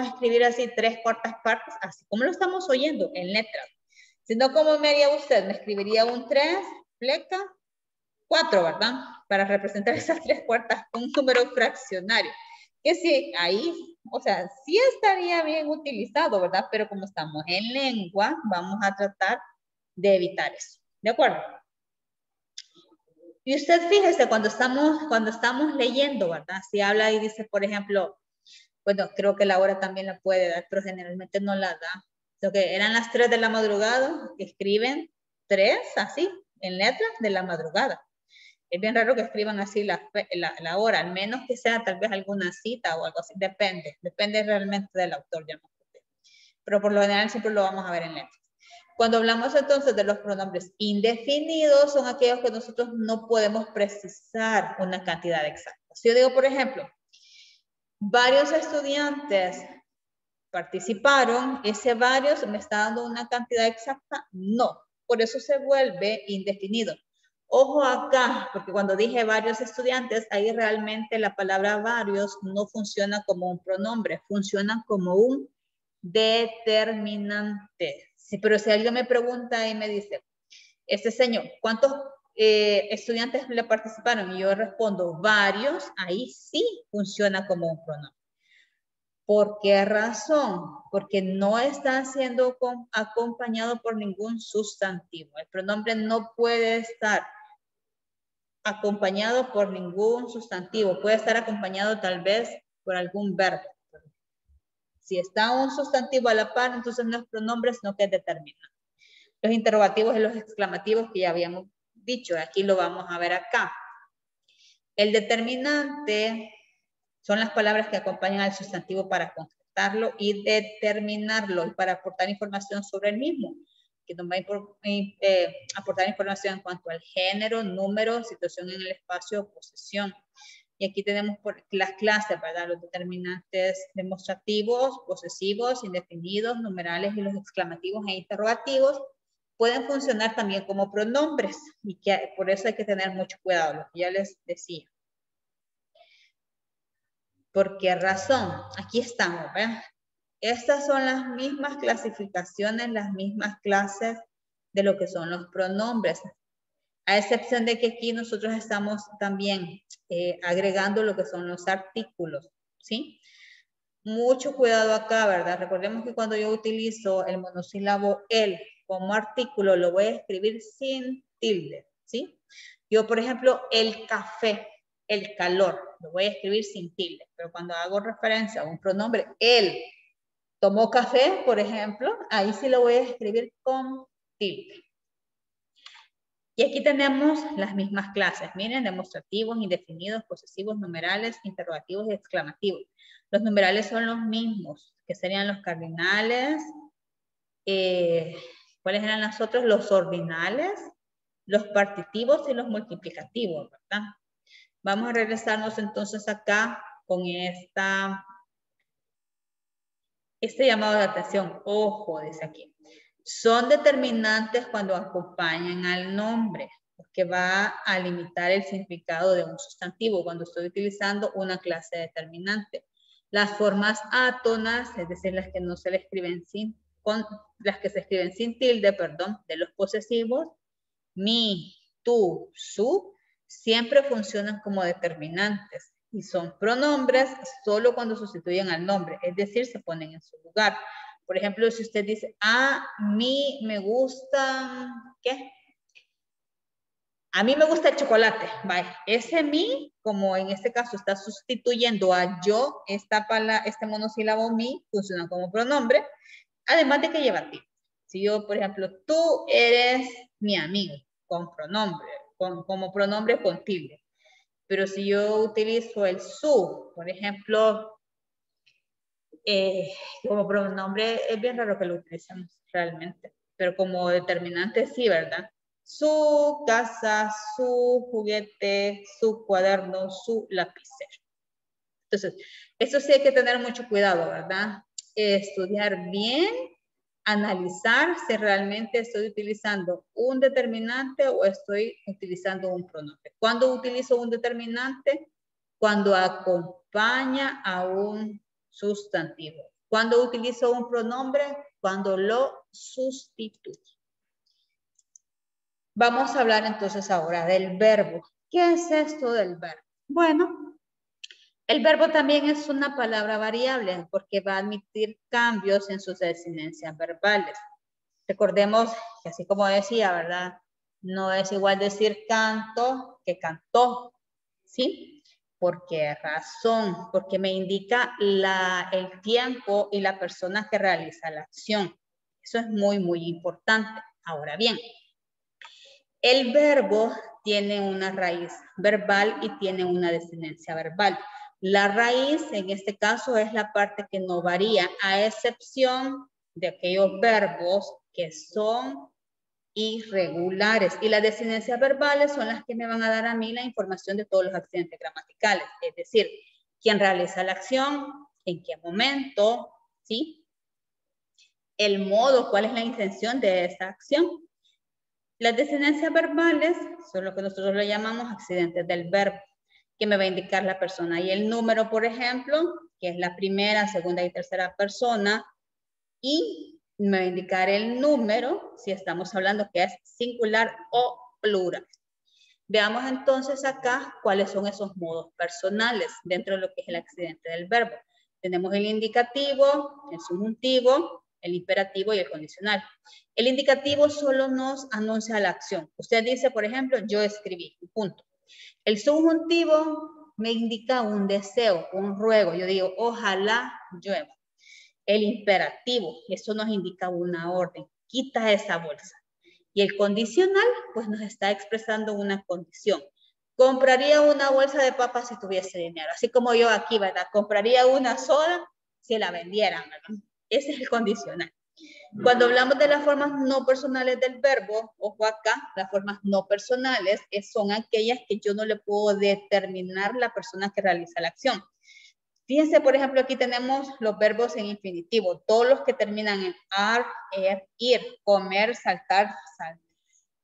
escribir así 3/4 partes? Así como lo estamos oyendo, en letras. Si no, ¿cómo me haría usted? Me escribiría un 3, fleca, 4, ¿verdad? Para representar esas 3/4 con un número fraccionario. Que sí, ahí, o sea, sí estaría bien utilizado, ¿verdad? Pero como estamos en lengua, vamos a tratar de evitar eso. ¿De acuerdo? Y usted fíjese, cuando estamos leyendo, ¿verdad? Si habla y dice, por ejemplo, bueno, creo que la hora también la puede dar, pero generalmente no la da. Lo que eran las 3 de la madrugada, escriben 3 así, en letras de la madrugada. Es bien raro que escriban así la hora, al menos que sea tal vez alguna cita o algo así. Depende realmente del autor. Pero por lo general siempre lo vamos a ver en letras. Cuando hablamos entonces de los pronombres indefinidos, son aquellos que nosotros no podemos precisar una cantidad exacta. Si yo digo, por ejemplo, varios estudiantes participaron, ese varios me está dando una cantidad exacta, no. Por eso se vuelve indefinido. Ojo acá, porque cuando dije varios estudiantes, ahí realmente la palabra varios no funciona como un pronombre, funciona como un determinante. Sí, pero si alguien me pregunta y me dice, señor, ¿cuántos estudiantes le participaron? Y yo respondo, varios, ahí sí funciona como un pronombre. ¿Por qué razón? Porque no está siendo acompañado por ningún sustantivo. El pronombre no puede estar acompañado por ningún sustantivo. Puede estar acompañado tal vez por algún verbo. Si está un sustantivo a la par, entonces no es pronombre, sino que es determinante. Los interrogativos y los exclamativos que ya habíamos dicho. Aquí lo vamos a ver acá. El determinante son las palabras que acompañan al sustantivo para concretarlo y determinarlo y para aportar información sobre el mismo, que nos va a aportar información en cuanto al género, número, situación en el espacio, posesión. Y aquí tenemos las clases, ¿verdad? Los determinantes demostrativos, posesivos, indefinidos, numerales y los exclamativos e interrogativos pueden funcionar también como pronombres y que por eso hay que tener mucho cuidado, lo que ya les decía. ¿Por qué razón? Aquí estamos, ¿ven? Estas son las mismas clasificaciones, las mismas clases de lo que son los pronombres. A excepción de que aquí nosotros estamos también agregando lo que son los artículos, ¿sí? Mucho cuidado acá, ¿verdad? Recordemos que cuando yo utilizo el monosílabo el como artículo, lo voy a escribir sin tilde, ¿sí? Yo, por ejemplo, el café, el calor, lo voy a escribir sin tilde, pero cuando hago referencia a un pronombre, el, Tomó café, por ejemplo, ahí sí lo voy a escribir con tilde. Y aquí tenemos las mismas clases. Miren, demostrativos, indefinidos, posesivos, numerales, interrogativos y exclamativos. Los numerales son los mismos, que serían los cardinales. ¿Cuáles eran los otros? Los ordinales, los partitivos y los multiplicativos, ¿verdad? Vamos a regresarnos entonces acá con este llamado de atención. Ojo, dice aquí. Son determinantes cuando acompañan al nombre, porque va a limitar el significado de un sustantivo cuando estoy utilizando una clase determinante. Las formas átonas, es decir, las que no se le escriben las que se escriben sin tilde, perdón, de los posesivos, mi, tú, su, siempre funcionan como determinantes y son pronombres solo cuando sustituyen al nombre, es decir, se ponen en su lugar. Por ejemplo, si usted dice, a mí me gusta, ¿qué? A mí me gusta el chocolate. Vaya, ese mi, como en este caso está sustituyendo a yo, este monosílabo mi, funciona como pronombre, además de que lleva ti. Si yo, por ejemplo, tú eres mi amigo, con pronombre, como pronombre con tilde. Pero si yo utilizo el su, por ejemplo, como pronombre es bien raro que lo utilicemos realmente, pero como determinante sí, ¿verdad? Su casa, su juguete, su cuaderno, su lapicero. Entonces, eso sí hay que tener mucho cuidado, ¿verdad? Estudiar bien, analizar si realmente estoy utilizando un determinante o estoy utilizando un pronombre. ¿Cuándo utilizo un determinante? Cuando acompaña a un sustantivo. ¿Cuándo utilizo un pronombre? Cuando lo sustituye. Vamos a hablar entonces ahora del verbo. ¿Qué es esto del verbo? Bueno, el verbo también es una palabra variable porque va a admitir cambios en sus desinencias verbales. Recordemos que así como decía, ¿verdad? No es igual decir canto que cantó, ¿sí? ¿Por qué razón? Porque me indica el tiempo y la persona que realiza la acción. Eso es muy, muy importante. Ahora bien, el verbo tiene una raíz verbal y tiene una desinencia verbal. La raíz, en este caso, es la parte que no varía, a excepción de aquellos verbos que son irregulares. Y las desinencias verbales son las que me van a dar a mí la información de todos los accidentes gramaticales. Es decir, quién realiza la acción, en qué momento, ¿sí? El modo, cuál es la intención de esa acción. Las desinencias verbales son lo que nosotros le llamamos accidentes del verbo, que me va a indicar la persona. Y el número, por ejemplo, que es la primera, segunda y tercera persona, y me va a indicar el número, si estamos hablando que es singular o plural. Veamos entonces acá cuáles son esos modos personales dentro de lo que es el accidente del verbo. Tenemos el indicativo, el subjuntivo, el imperativo y el condicional. El indicativo solo nos anuncia la acción. Usted dice, por ejemplo, yo escribí, punto. El subjuntivo me indica un deseo, un ruego. Yo digo, ojalá llueva. El imperativo, eso nos indica una orden. Quita esa bolsa. Y el condicional, pues nos está expresando una condición. Compraría una bolsa de papas si tuviese dinero. Así como yo aquí, ¿verdad? Compraría una sola si la vendieran, ¿verdad? Ese es el condicional. Cuando hablamos de las formas no personales del verbo, ojo acá, las formas no personales son aquellas que yo no le puedo determinar la persona que realiza la acción. Fíjense, por ejemplo, aquí tenemos los verbos en infinitivo, todos los que terminan en ar, ir, comer, saltar,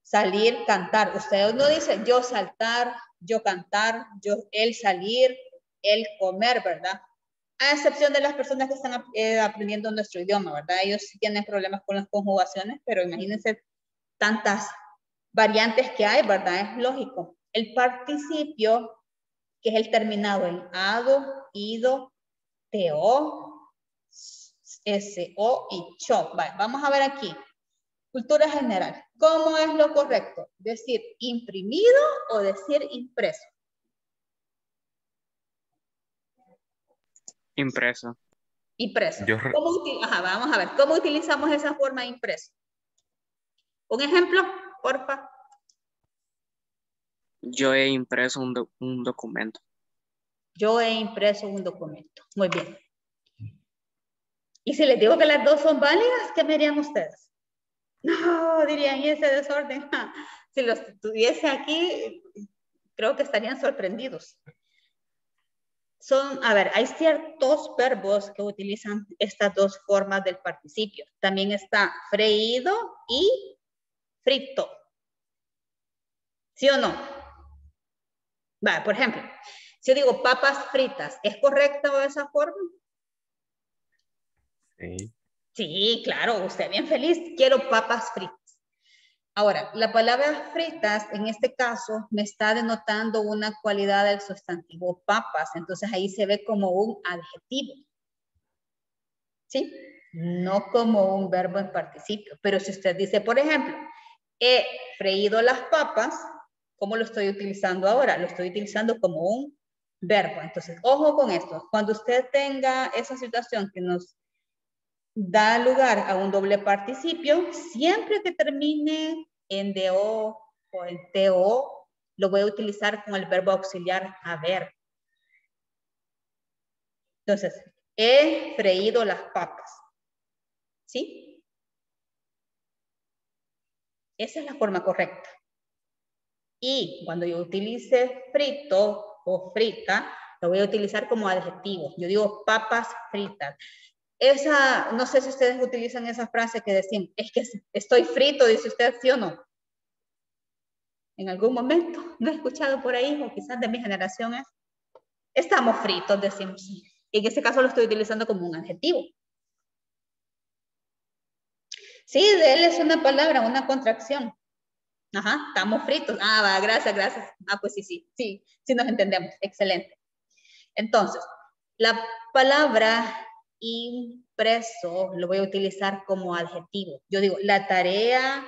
salir, cantar. Usted no dice yo saltar, yo cantar, él salir, él comer, ¿verdad? A excepción de las personas que están aprendiendo nuestro idioma, ¿verdad? Ellos sí tienen problemas con las conjugaciones, pero imagínense tantas variantes que hay, ¿verdad? Es lógico. El participio, que es el terminado en ado, ido, teo, so y cho. Vale, vamos a ver aquí. Cultura general. ¿Cómo es lo correcto? ¿Decir imprimido o decir impreso? Impreso. Impreso. Yo, Ajá, vamos a ver, ¿cómo utilizamos esa forma impreso? Un ejemplo, porfa. Yo he impreso un documento. Yo he impreso un documento. Muy bien. Y si les digo que las dos son válidas, ¿qué me dirían ustedes? No, dirían, ¿y ese desorden? Si los tuviese aquí, creo que estarían sorprendidos. A ver, hay ciertos verbos que utilizan estas dos formas del participio. También está freído y frito. ¿Sí o no? Va, por ejemplo, si yo digo papas fritas, ¿es correcta esa forma? sí. Sí, claro, usted bien feliz, quiero papas fritas. Ahora, la palabra fritas, en este caso, me está denotando una cualidad del sustantivo papas, entonces ahí se ve como un adjetivo. ¿Sí? No como un verbo en participio, pero si usted dice, por ejemplo, he freído las papas, ¿cómo lo estoy utilizando ahora? Lo estoy utilizando como un verbo. Entonces, ojo con esto. Cuando usted tenga esa situación que nos da lugar a un doble participio, siempre que termine en DO o en TO, lo voy a utilizar con el verbo auxiliar haber. Entonces, he freído las papas. ¿Sí? Esa es la forma correcta. Y cuando yo utilice frito o frita, lo voy a utilizar como adjetivo. Yo digo papas fritas. No sé si ustedes utilizan esa frase que decimos, es que estoy frito, dice usted, ¿sí o no? En algún momento, no he escuchado por ahí, o quizás de mi generación es, estamos fritos, decimos. En este caso lo estoy utilizando como un adjetivo. Sí, de él es una palabra, una contracción. Ajá, estamos fritos. Ah, va, gracias, gracias. Ah, pues sí nos entendemos. Excelente. Entonces, la palabra impreso lo voy a utilizar como adjetivo. Yo digo, la tarea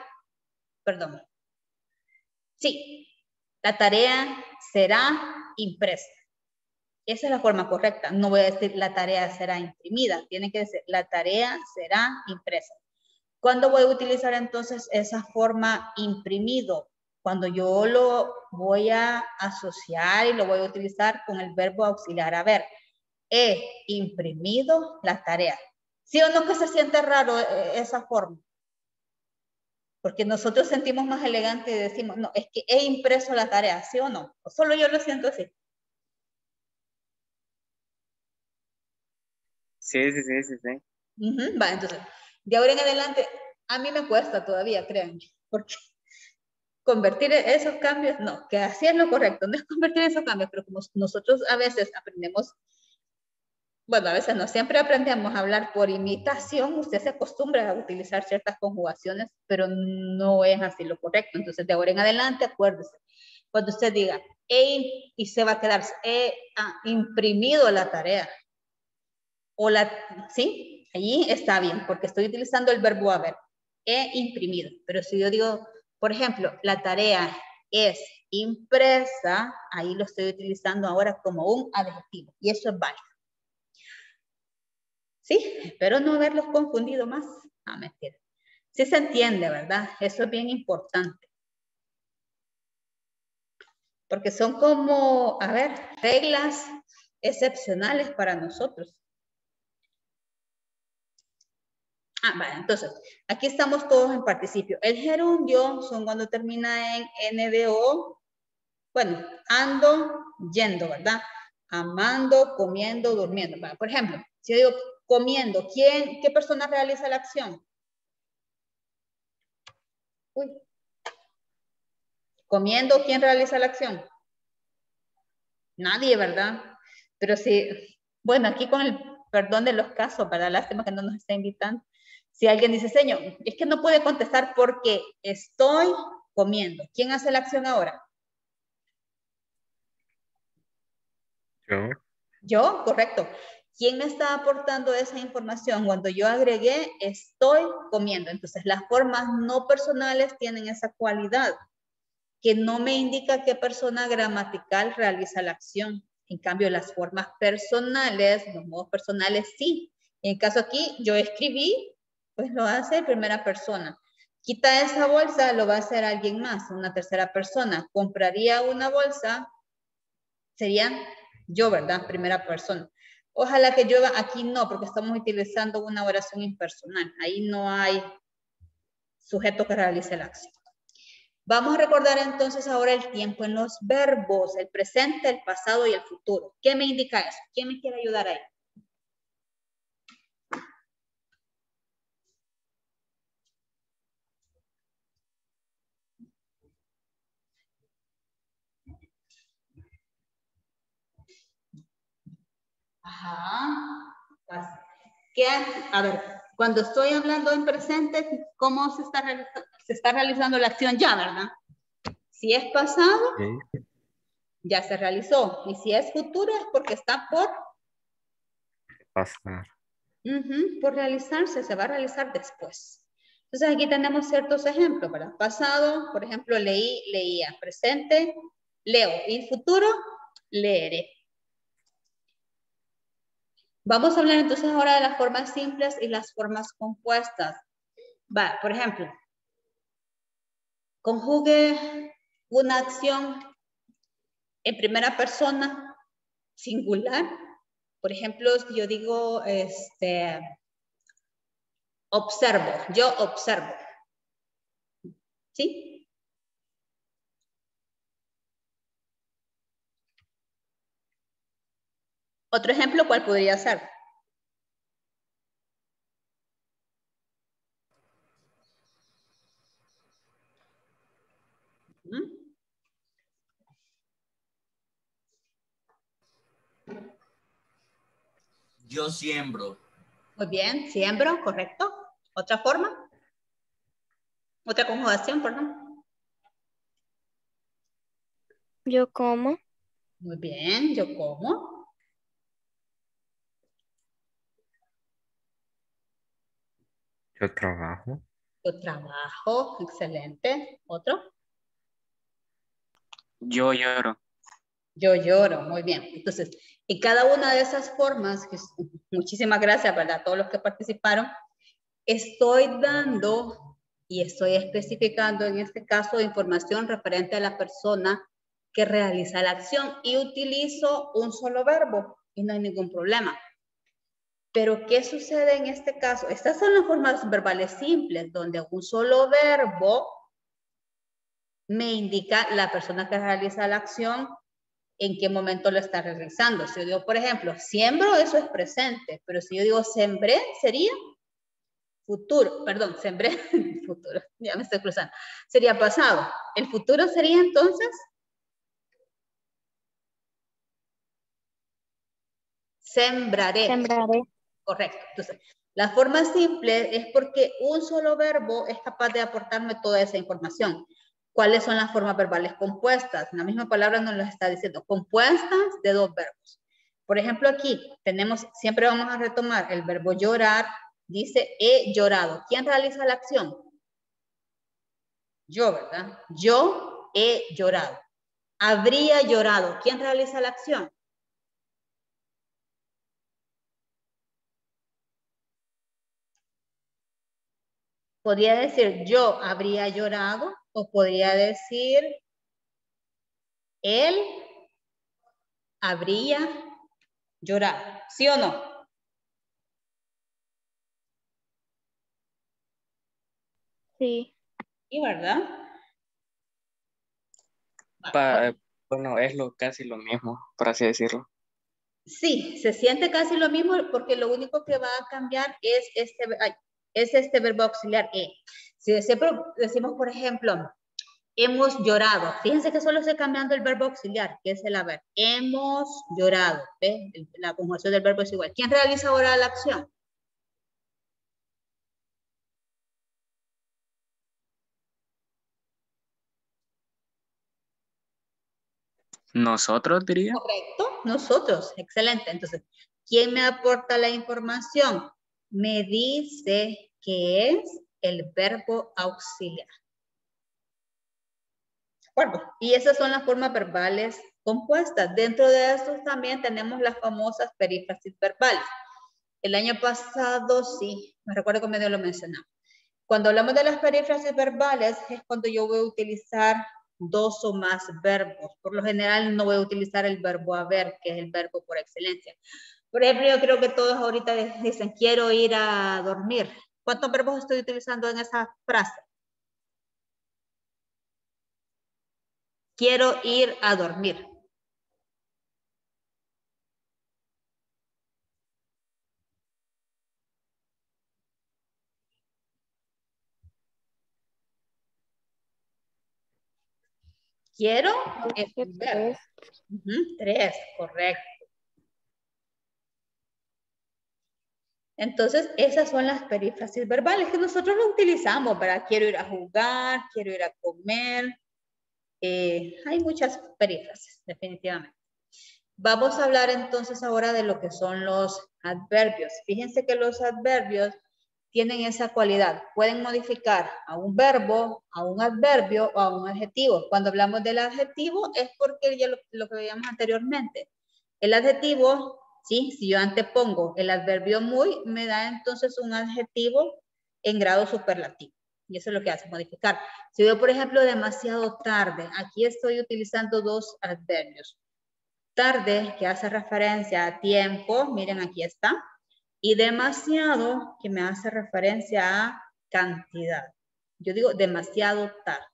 será impresa. Esa es la forma correcta. No voy a decir la tarea será imprimida. Tiene que decir la tarea será impresa. ¿Cuándo voy a utilizar entonces esa forma imprimido? Cuando yo lo voy a asociar y lo voy a utilizar con el verbo auxiliar haber. He imprimido la tarea. ¿Sí o no que se siente raro esa forma? Porque nosotros sentimos más elegante y decimos, no, es que he impreso la tarea, ¿sí o no? O solo yo lo siento así. Sí. Va, entonces, de ahora en adelante, a mí me cuesta todavía, créanme, porque convertir esos cambios, no, que así es lo correcto, no es convertir esos cambios, pero como nosotros a veces aprendemos, bueno, a veces no siempre aprendemos a hablar por imitación, usted se acostumbra a utilizar ciertas conjugaciones, pero no es así lo correcto. Entonces, de ahora en adelante, acuérdese, cuando usted diga, y se va a quedar, he imprimido la tarea, o ¿sí? Allí está bien, porque estoy utilizando el verbo haber, he imprimido, pero si yo digo, por ejemplo, la tarea es impresa, ahí lo estoy utilizando ahora como un adjetivo, y eso es válido. Sí, espero no haberlos confundido más. No, mentira. Sí se entiende, ¿verdad? Eso es bien importante. Porque son como, a ver, reglas excepcionales para nosotros. Vale, entonces, aquí estamos todos en participio. El gerundio son cuando termina en NDO. Bueno, ando, yendo, ¿verdad? Amando, comiendo, durmiendo. Vale, por ejemplo, si yo digo comiendo, ¿qué persona realiza la acción? Uy. Comiendo, ¿quién realiza la acción? Nadie, ¿verdad? Pero sí, bueno, aquí con el perdón de los casos, ¿verdad? Lástima que no nos está invitando. Si alguien dice, señor, es que no puede contestar porque estoy comiendo. ¿Quién hace la acción ahora? Yo. Yo, correcto. ¿Quién me está aportando esa información? Cuando yo agregué, estoy comiendo. Entonces, las formas no personales tienen esa cualidad, que no me indica qué persona gramatical realiza la acción. En cambio, las formas personales, los modos personales sí, En el caso aquí, yo escribí, pues lo hace en primera persona. Quita esa bolsa, lo va a hacer alguien más, una tercera persona. Compraría una bolsa, sería yo, ¿verdad? Primera persona. Ojalá que llueva, aquí no, porque estamos utilizando una oración impersonal. Ahí no hay sujeto que realice la acción. Vamos a recordar entonces ahora el tiempo en los verbos, el presente, el pasado y el futuro. ¿Qué me indica eso? ¿Quién me quiere ayudar ahí? Ajá. ¿Qué? A ver, cuando estoy hablando en presente, ¿cómo se está realizando la acción ya, verdad? Si es pasado, Sí. ya se realizó. Y si es futuro, es porque está por Pasar. por realizarse, se va a realizar después. Entonces aquí tenemos ciertos ejemplos, ¿verdad? Pasado, por ejemplo, leí, leía. Presente, leo. Y futuro, leeré. Vamos a hablar entonces ahora de las formas simples y las formas compuestas. Va, por ejemplo, conjugue una acción en primera persona singular. Por ejemplo, si yo digo, observo, yo observo. ¿Sí? Otro ejemplo, ¿cuál podría ser? Yo siembro. Muy bien, siembro, correcto. ¿Otra forma? ¿Otra conjugación, perdón? Yo como. Muy bien, yo como. Yo trabajo. Yo trabajo, excelente. ¿Otro? Yo lloro. Yo lloro, muy bien. Entonces, en cada una de esas formas, muchísimas gracias, ¿verdad? A todos los que participaron, estoy dando y estoy especificando en este caso información referente a la persona que realiza la acción y utilizo un solo verbo y no hay ningún problema. Pero, ¿qué sucede en este caso? Estas son las formas verbales simples, donde un solo verbo me indica la persona que realiza la acción, en qué momento lo está realizando. Si yo digo, por ejemplo, siembro, eso es presente, pero si yo digo sembré, sería futuro, perdón, sembré, futuro, ya me estoy cruzando, sería pasado. El futuro sería entonces sembraré. Sembraré. Correcto. Entonces, la forma simple es porque un solo verbo es capaz de aportarme toda esa información. ¿Cuáles son las formas verbales compuestas? La misma palabra nos lo está diciendo, compuestas de dos verbos. Por ejemplo, aquí tenemos, siempre vamos a retomar el verbo llorar, dice he llorado. ¿Quién realiza la acción? Yo, ¿verdad? Yo he llorado. Habría llorado. ¿Quién realiza la acción? Podría decir yo habría llorado o podría decir él habría llorado. ¿Sí o no? Sí. ¿Y verdad? Bueno, es casi lo mismo, por así decirlo. Sí, se siente casi lo mismo porque lo único que va a cambiar es este verbo auxiliar e. Si decimos, por ejemplo, hemos llorado. Fíjense que solo estoy cambiando el verbo auxiliar, que es el haber. Hemos llorado. ¿Ves? La conjugación del verbo es igual. ¿Quién realiza ahora la acción? Nosotros, diría. Correcto, nosotros. Excelente. Entonces, ¿quién me aporta la información? Me dice que es el verbo auxiliar. ¿De acuerdo? Y esas son las formas verbales compuestas. Dentro de estos también tenemos las famosas perífrasis verbales. El año pasado sí, me recuerdo que medio lo mencionamos. Cuando hablamos de las perífrasis verbales es cuando yo voy a utilizar dos o más verbos. Por lo general no voy a utilizar el verbo haber, que es el verbo por excelencia. Por ejemplo, yo creo que todos ahorita dicen quiero ir a dormir. ¿Cuántos verbos estoy utilizando en esa frase? Quiero ir a dormir. Quiero es un verbo. 3, correcto. Entonces, esas son las perífrasis verbales que nosotros lo utilizamos, ¿verdad? Quiero ir a jugar, quiero ir a comer. Hay muchas perífrasis, definitivamente. Vamos a hablar entonces ahora de lo que son los adverbios. Fíjense que los adverbios tienen esa cualidad. Pueden modificar a un verbo, a un adverbio o a un adjetivo. Cuando hablamos del adjetivo es porque ya lo que veíamos anteriormente. El adjetivo, ¿sí? Si yo antepongo el adverbio muy, me da entonces un adjetivo en grado superlativo. Y eso es lo que hace, modificar. Si veo, por ejemplo, demasiado tarde, aquí estoy utilizando dos adverbios. Tarde, que hace referencia a tiempo, miren, aquí está. Y demasiado, que me hace referencia a cantidad. Yo digo demasiado tarde.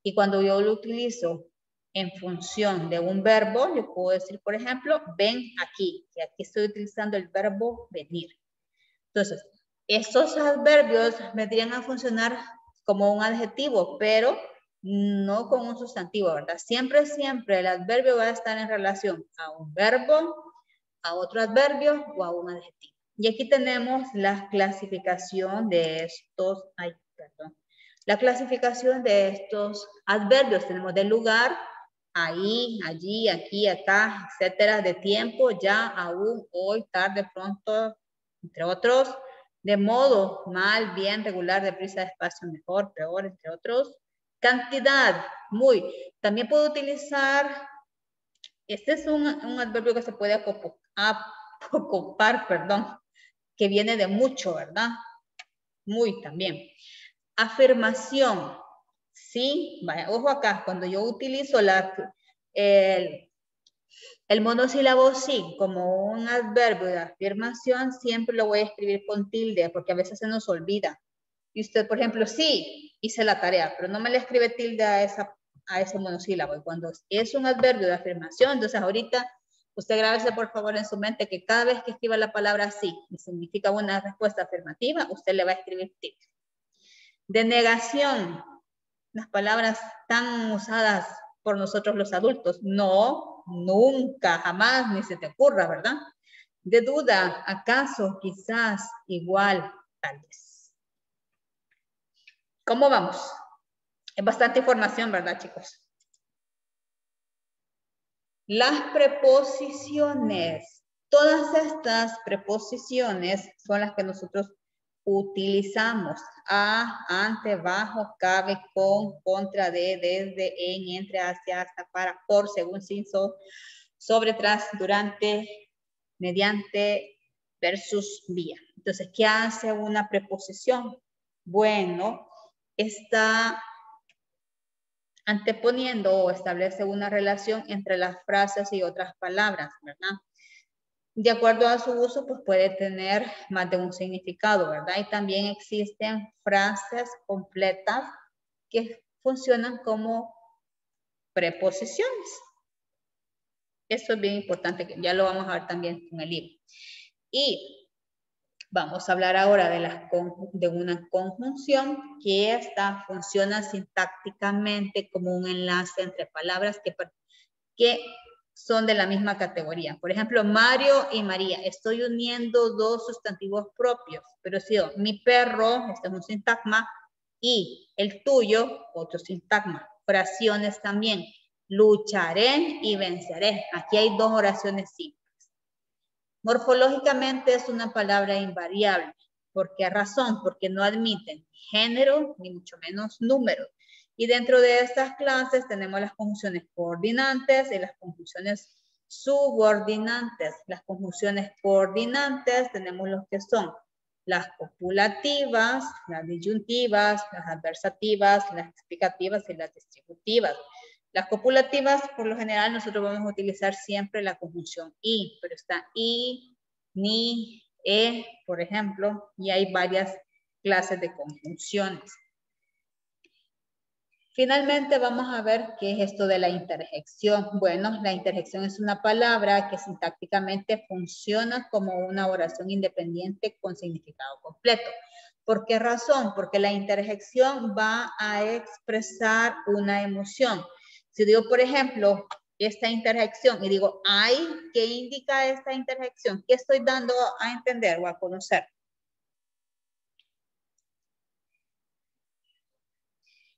Y cuando yo lo utilizo en función de un verbo, yo puedo decir, por ejemplo, ven aquí. Y aquí estoy utilizando el verbo venir. Entonces, estos adverbios vendrían a funcionar como un adjetivo, pero no con un sustantivo, ¿verdad? Siempre, siempre el adverbio va a estar en relación a un verbo, a otro adverbio o a un adjetivo. Y aquí tenemos la clasificación de estos, la clasificación de estos adverbios. Tenemos de lugar, ahí, allí, aquí, acá, etcétera, de tiempo, ya, aún, hoy, tarde, pronto, entre otros, de modo, mal, bien, regular, deprisa, despacio, mejor, peor, entre otros. Cantidad, muy. También puedo utilizar, este es un adverbio que se puede acopar, perdón, que viene de mucho, ¿verdad? Muy también. Afirmación, sí, vaya, ojo acá, cuando yo utilizo el monosílabo sí como un adverbio de afirmación, siempre lo voy a escribir con tilde, porque a veces se nos olvida. Y usted, por ejemplo, sí, hice la tarea, pero no me le escribe tilde a ese monosílabo. Y cuando es un adverbio de afirmación, entonces ahorita usted grábese por favor en su mente que cada vez que escriba la palabra sí y significa una respuesta afirmativa, usted le va a escribir tilde. De negación, las palabras tan usadas por nosotros los adultos. No, nunca, jamás, ni se te ocurra, ¿verdad? De duda, acaso, quizás, igual, tal vez. ¿Cómo vamos? Es bastante información, ¿verdad, chicos? Las preposiciones. Todas estas preposiciones son las que nosotros utilizamos. A, ante, bajo, cabe, con, contra, de, desde, en, entre, hacia, hasta, para, por, según, sin, sobre, tras, durante, mediante, versus, vía. Entonces, ¿qué hace una preposición? Bueno, está anteponiendo o establece una relación entre las frases y otras palabras, ¿verdad? De acuerdo a su uso, pues puede tener más de un significado, ¿verdad? Y también existen frases completas que funcionan como preposiciones. Eso es bien importante, que ya lo vamos a ver también con el libro. Y vamos a hablar ahora de una conjunción que esta funciona sintácticamente como un enlace entre palabras que son de la misma categoría. Por ejemplo, Mario y María. Estoy uniendo dos sustantivos propios, pero si yo, mi perro, este es un sintagma, y el tuyo, otro sintagma. Oraciones también. Lucharé y venceré. Aquí hay dos oraciones simples. Morfológicamente es una palabra invariable. ¿Por qué razón? Porque no admiten género, ni mucho menos número. Y dentro de estas clases tenemos las conjunciones coordinantes y las conjunciones subordinantes. Las conjunciones coordinantes tenemos los que son las copulativas, las disyuntivas, las adversativas, las explicativas y las distributivas. Las copulativas, por lo general, nosotros vamos a utilizar siempre la conjunción y, pero está y, ni, por ejemplo, y hay varias clases de conjunciones. Finalmente vamos a ver qué es esto de la interjección. Bueno, la interjección es una palabra que sintácticamente funciona como una oración independiente con significado completo. ¿Por qué razón? Porque la interjección va a expresar una emoción. Si digo, por ejemplo, esta interjección y digo, ay, ¿qué indica esta interjección? ¿Qué estoy dando a entender o a conocer?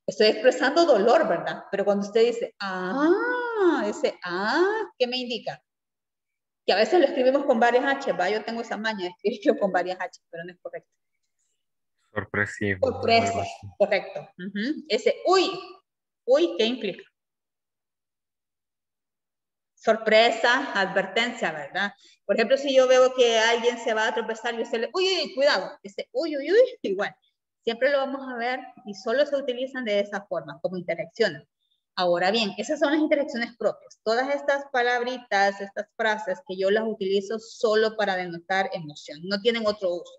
Estoy expresando dolor, ¿verdad? Pero cuando usted dice, ¿qué me indica? Que a veces lo escribimos con varias H, ¿va? Yo tengo esa maña de escribirlo con varias H, pero no es correcto. Sorpresivo. Sorpresa, correcto. Ese, uy, ¿qué implica? Sorpresa, advertencia, ¿verdad? Por ejemplo, si yo veo que alguien se va a tropezar y usted le, uy, cuidado. Ese, uy, igual. Siempre lo vamos a ver y solo se utilizan de esa forma, como interacciones. Ahora bien, esas son las interacciones propias. Todas estas palabritas, estas frases que yo las utilizo solo para denotar emoción, no tienen otro uso.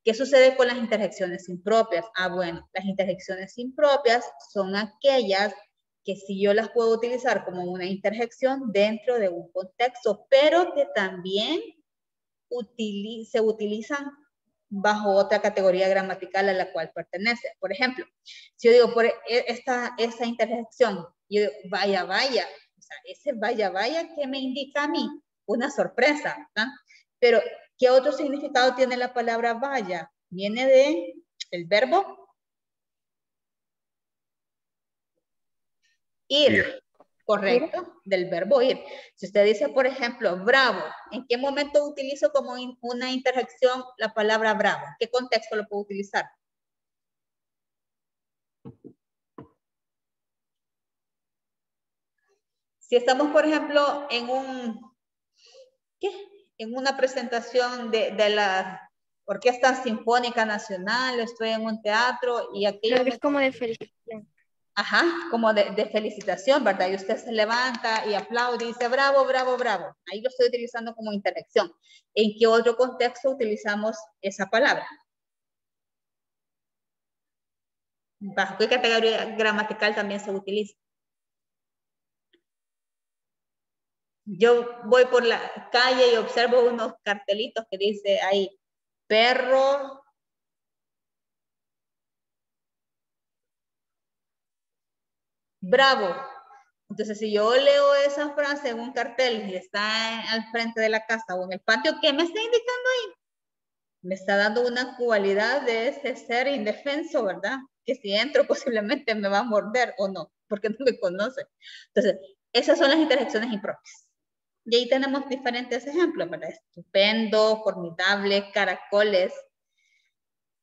¿Qué sucede con las interjecciones impropias? Bueno, las interjecciones impropias son aquellas que sí yo las puedo utilizar como una interjección dentro de un contexto, pero que también se utilizan bajo otra categoría gramatical a la cual pertenece. Por ejemplo, si yo digo por esta interjección, yo digo, vaya, o sea, ese vaya, ¿qué me indica a mí? Una sorpresa, ¿verdad? Pero, ¿qué otro significado tiene la palabra vaya? Viene de el verbo ir. Correcto, del verbo ir. Si usted dice, por ejemplo, bravo, ¿en qué momento utilizo como una interjección la palabra bravo? ¿Qué contexto lo puedo utilizar? Si estamos, por ejemplo, en una presentación de la Orquesta Sinfónica Nacional, estoy en un teatro y aquello... Es como de felicitación. Ajá, como de felicitación, ¿verdad? Y usted se levanta y aplaude y dice, bravo, bravo, bravo. Ahí lo estoy utilizando como interjección. ¿En qué otro contexto utilizamos esa palabra? ¿Bajo qué categoría gramatical también se utiliza? Yo voy por la calle y observo unos cartelitos que dice ahí, perro, bravo. Entonces, si yo leo esa frase en un cartel y está al frente de la casa o en el patio, ¿qué me está indicando ahí? Me está dando una cualidad de ese ser indefenso, ¿verdad? Que si entro posiblemente me va a morder o no, porque no me conoce. Entonces, esas son las interjecciones impropias. Y ahí tenemos diferentes ejemplos, ¿verdad? Estupendo, formidable, caracoles,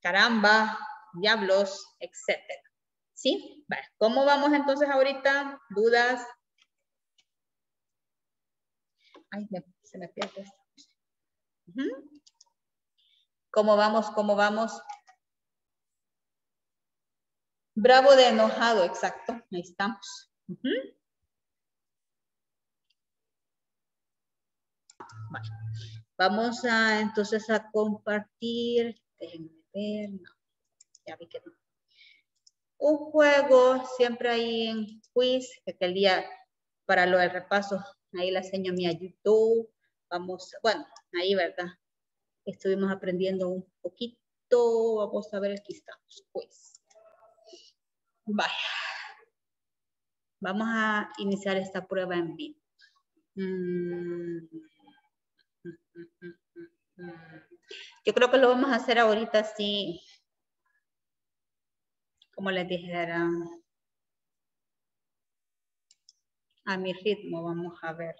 caramba, diablos, etc. ¿Sí? Vale. ¿Cómo vamos entonces ahorita? ¿Dudas? Ay, se me pierde esto. ¿Cómo vamos? ¿Cómo vamos? Bravo de enojado, exacto. Ahí estamos. Vale. Vamos a entonces a compartir. Déjenme ver. No, ya vi que no. Un juego siempre ahí en quiz, que el día para lo del repaso, ahí la enseño a YouTube. Vamos, bueno, ahí, ¿verdad? Estuvimos aprendiendo un poquito. Vamos a ver, aquí estamos, pues. Vaya. Vamos a iniciar esta prueba en vivo. Yo creo que lo vamos a hacer ahorita así, como les dijera, a mi ritmo. Vamos a ver.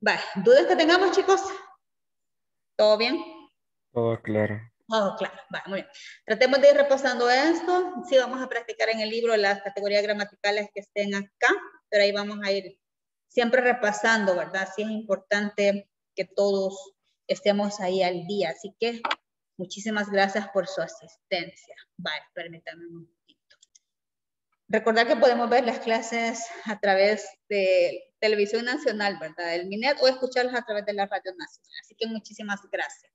Vale, ¿dudas que tengamos, chicos? ¿Todo bien? Todo claro. Oh, claro, va, muy bien. Tratemos de ir repasando esto. Sí, vamos a practicar en el libro las categorías gramaticales que estén acá, pero ahí vamos a ir siempre repasando, ¿verdad? Sí es importante que todos estemos ahí al día. Así que muchísimas gracias por su asistencia. Vale, permítanme un momentito. Recordar que podemos ver las clases a través de Televisión Nacional, ¿verdad? El MINET, o escucharlas a través de la Radio Nacional. Así que muchísimas gracias.